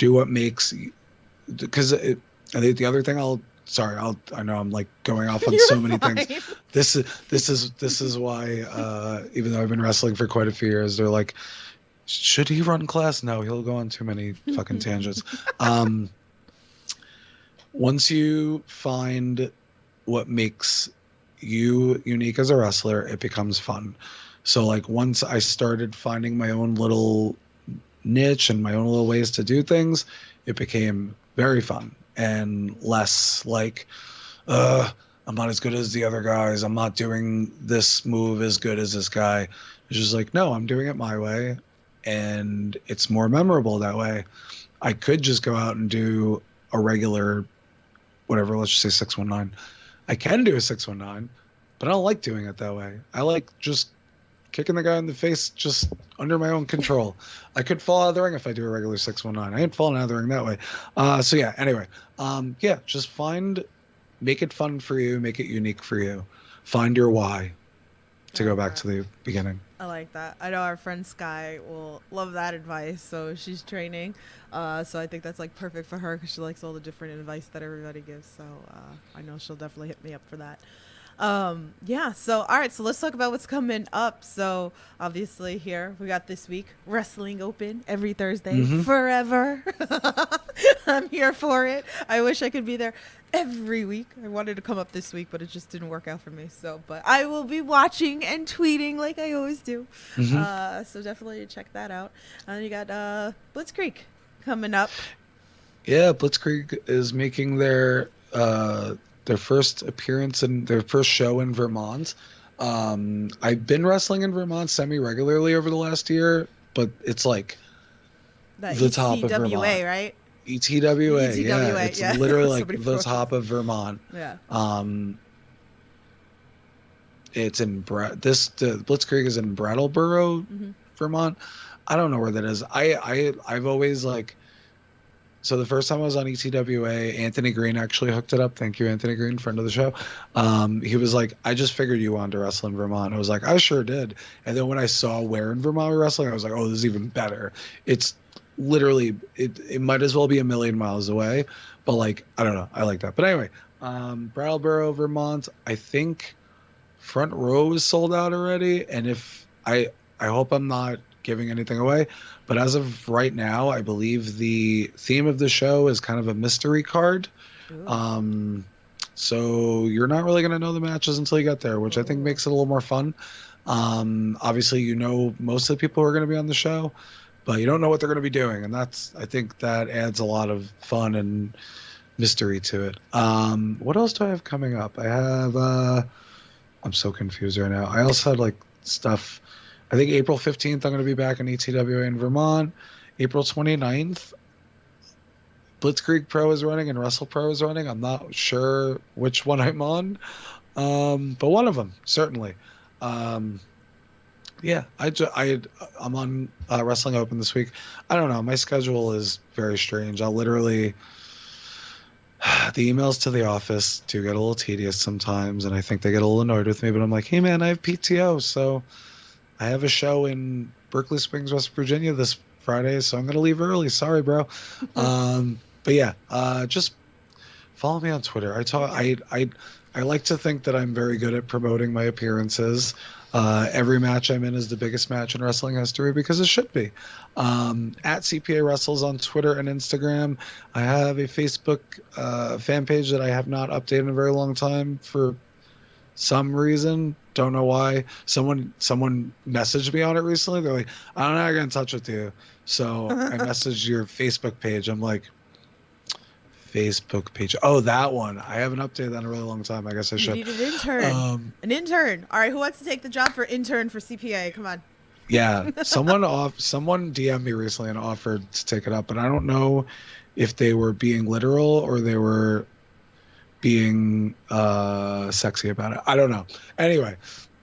what makes, because the other thing I know I'm like going off on so many things. This is why, even though I've been wrestling for quite a few years, they're like, should he run class? No, he'll go on too many fucking tangents. Once you find what makes you unique as a wrestler, it becomes fun. So like, once I started finding my own little niche and my own little ways to do things, it became very fun and less like, I'm not as good as the other guys. I'm not doing this move as good as this guy. It's just like, no, I'm doing it my way, and it's more memorable that way. I could just go out and do a regular, whatever, let's just say 619. I can do a 619, but I don't like doing it that way. I like just kicking the guy in the face just under my own control. I could fall out of the ring if I do a regular 619. I ain't falling out of the ring that way. So yeah, anyway, just make it fun for you, make it unique for you. Find your why, to go back to the beginning. I like that. I know our friend Sky will love that advice. So she's training. So I think that's like perfect for her because she likes all the different advice that everybody gives. So I know she'll definitely hit me up for that. So all right, so let's talk about what's coming up. So obviously here we got this week Wrestling Open every Thursday forever. I'm here for it. I wish I could be there every week. I wanted to come up this week, but it just didn't work out for me. So, but I will be watching and tweeting like I always do. So definitely check that out. And you got Blitzkrieg coming up. Yeah, Blitzkrieg is making their first appearance and their first show in Vermont. I've been wrestling in Vermont semi-regularly over the last year, but it's like That the top of ECWA, Vermont. right? ETWA, ETWA, yeah. It's yeah. literally So like many the promotions. top of Vermont. Yeah. It's in the Blitzkrieg is in Brattleboro, Mm-hmm. Vermont. I don't know where that is. I've always like, so the first time I was on ETWA, Anthony Green actually hooked it up. Thank you, Anthony Green, friend of the show. He was like, I just figured you wanted to wrestle in Vermont. I was like, I sure did. And then when I saw where in Vermont we were wrestling, I was like, oh, this is even better. It's literally, it might as well be a million miles away. But like, I don't know. I like that. But anyway, Brattleboro, Vermont, I think front row is sold out already. And if I hope I'm not giving anything away, but as of right now, I believe the theme of the show is kind of a mystery card. Ooh. So you're not really going to know the matches until you get there, which I think Ooh. makes it a little more fun. Obviously, you know most of the people who are going to be on the show, but you don't know what they're going to be doing, and I think that adds a lot of fun and mystery to it. What else do I have coming up? I have I'm so confused right now. I also had like stuff. I think April 15th, I'm going to be back in ETWA in Vermont. April 29th, Blitzkrieg Pro is running and Wrestle Pro is running. I'm not sure which one I'm on, but one of them, certainly. Yeah, I'm on Wrestling Open this week. I don't know. My schedule is very strange. I'll literally... The emails to the office do get a little tedious sometimes, and I think they get a little annoyed with me, but I'm like, hey, man, I have PTO, so I have a show in Berkeley Springs, West Virginia this Friday, so I'm going to leave early. Sorry, bro. But yeah, just follow me on Twitter. I like to think that I'm very good at promoting my appearances. Every match I'm in is the biggest match in wrestling history because it should be. At CPA Wrestles on Twitter and Instagram. I have a Facebook fan page that I have not updated in a very long time for some reason. Don't know why. Someone messaged me on it recently. They're like, I don't know how to get in touch with you. So I messaged your Facebook page. I'm like, Facebook page. Oh, that one. I haven't updated that in a really long time. I guess I should. You need an intern. An intern. All right, who wants to take the job for intern for CPA? Come on. Yeah, someone DM'd me recently and offered to take it up, but I don't know if they were being literal or they were being sexy about it. I don't know. Anyway,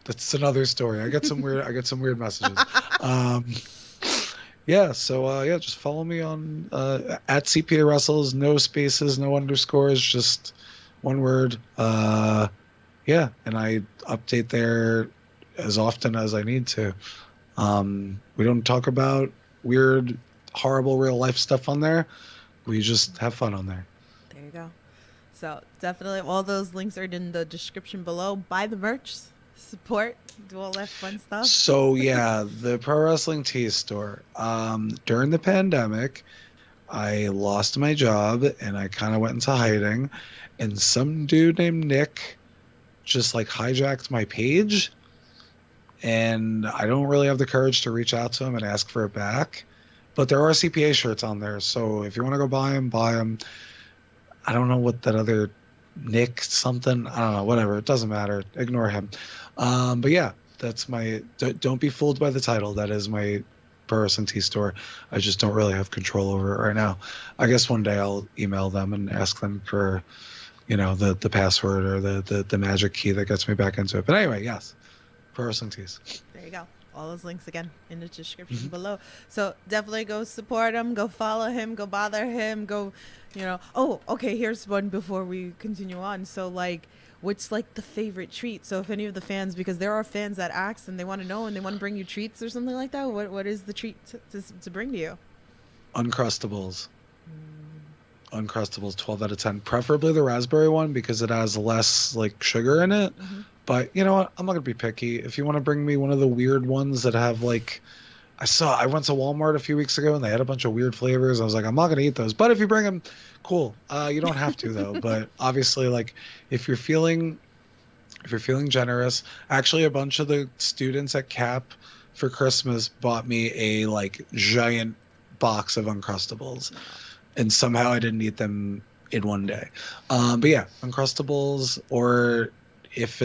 that's another story. I get some weird messages. Yeah, so yeah, just follow me on at CPA Wrestles, no spaces, no underscores, just one word. Yeah, and I update there as often as I need to. We don't talk about weird, horrible real life stuff on there. We just have fun on there. There you go. So definitely all those links are in the description below. Buy the merch, support, do all that fun stuff. So yeah, the Pro Wrestling Tees store. During the pandemic, I lost my job and I kind of went into hiding, and some dude named Nick just like hijacked my page, and I don't really have the courage to reach out to him and ask for it back. But there are CPA shirts on there, so if you want to go buy them, buy them. I don't know what that other Nick something, I don't know, whatever, it doesn't matter, ignore him. But yeah, that's my, don't be fooled by the title. That is my Pro Wrestling Tee store. I just don't really have control over it right now. I guess one day I'll email them and ask them for, you know, the password or the magic key that gets me back into it. But anyway, yes, Pro Wrestling Tees. There you go. All those links again in the description below. So definitely go support him, go follow him, go bother him, go, you know. Oh, okay, here's one before we continue on. So like, what's like the favorite treat? So if any of the fans, because there are fans that ask and they want to know and they want to bring you treats or something like that, what is the treat to bring to you? Uncrustables. Uncrustables 12 out of 10, preferably the raspberry one because it has less like sugar in it. But you know what, I'm not gonna be picky. If you want to bring me one of the weird ones that have like, I went to Walmart a few weeks ago and they had a bunch of weird flavors. I was like, I'm not gonna eat those, but if you bring them, cool. You don't have to though. But obviously, like if you're feeling generous, actually a bunch of the students at CAP for Christmas bought me a like giant box of Uncrustables, and somehow I didn't eat them in one day. But yeah, Uncrustables, or if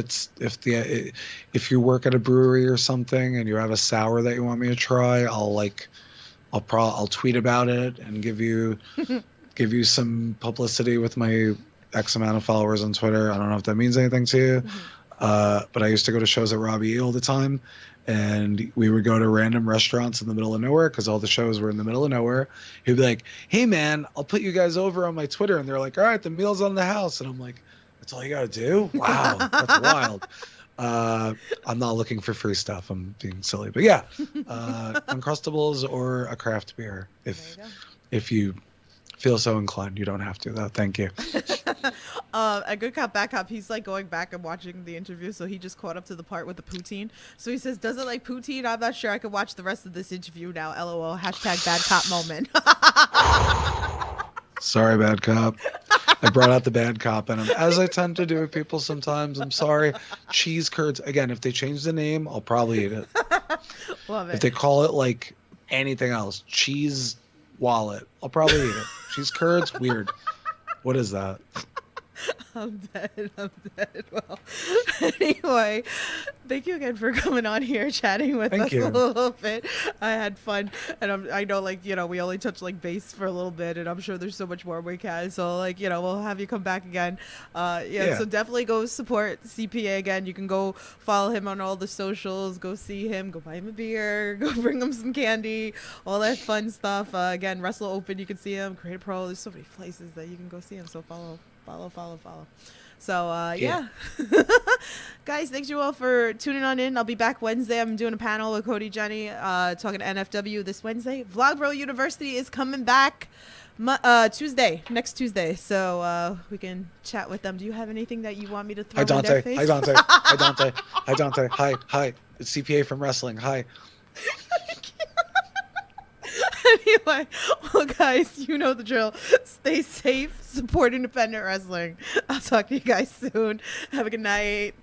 you work at a brewery or something and you have a sour that you want me to try, I'll tweet about it and give you give you some publicity with my X amount of followers on Twitter. I don't know if that means anything to you. But I used to go to shows at Robbie E all the time, and we would go to random restaurants in the middle of nowhere because all the shows were in the middle of nowhere. He'd be like, "Hey man, I'll put you guys over on my Twitter," and they're like, "All right, the meal's on the house," and I'm like, "That's all you gotta do? Wow, that's wild." I'm not looking for free stuff. I'm being silly, but yeah, Uncrustables or a craft beer if you feel so inclined. You don't have to though. Thank you. A good cop, bad cop. He's like going back and watching the interview, so he just caught up to the part with the poutine. So he says, "Does it like poutine? I'm not sure. I could watch the rest of this interview now." LOL. Hashtag bad cop moment. Sorry, bad cop. I brought out the bad cop in him, as I tend to do with people sometimes. I'm sorry. Cheese curds. Again, if they change the name, I'll probably eat it. Love it. If they call it like anything else, cheese wallet, I'll probably eat it. Cheese curds, weird. What is that? I'm dead. Well, anyway, thank you again for coming on here, chatting with us a little bit. I had fun, and I know, like, we only touched like base for a little bit, and I'm sure there's so much more we can. So, like, we'll have you come back again. So definitely go support CPA again. You can go follow him on all the socials. Go see him. Go buy him a beer. Go bring him some candy. All that fun stuff. Again, Wrestle Open. You can see him. Create Pro. There's so many places that you can go see him. So follow. So yeah. Guys, thanks you all for tuning on in. I'll be back Wednesday. I'm doing a panel with Cody Jenny talking NFW this Wednesday. Vlogbro University is coming back next Tuesday, so we can chat with them. Do you have anything that you want me to throw in their face? Hi Dante. Hi, it's CPA from wrestling. Hi. Anyway, well, guys, you know the drill. Stay safe, support independent wrestling. I'll talk to you guys soon. Have a good night.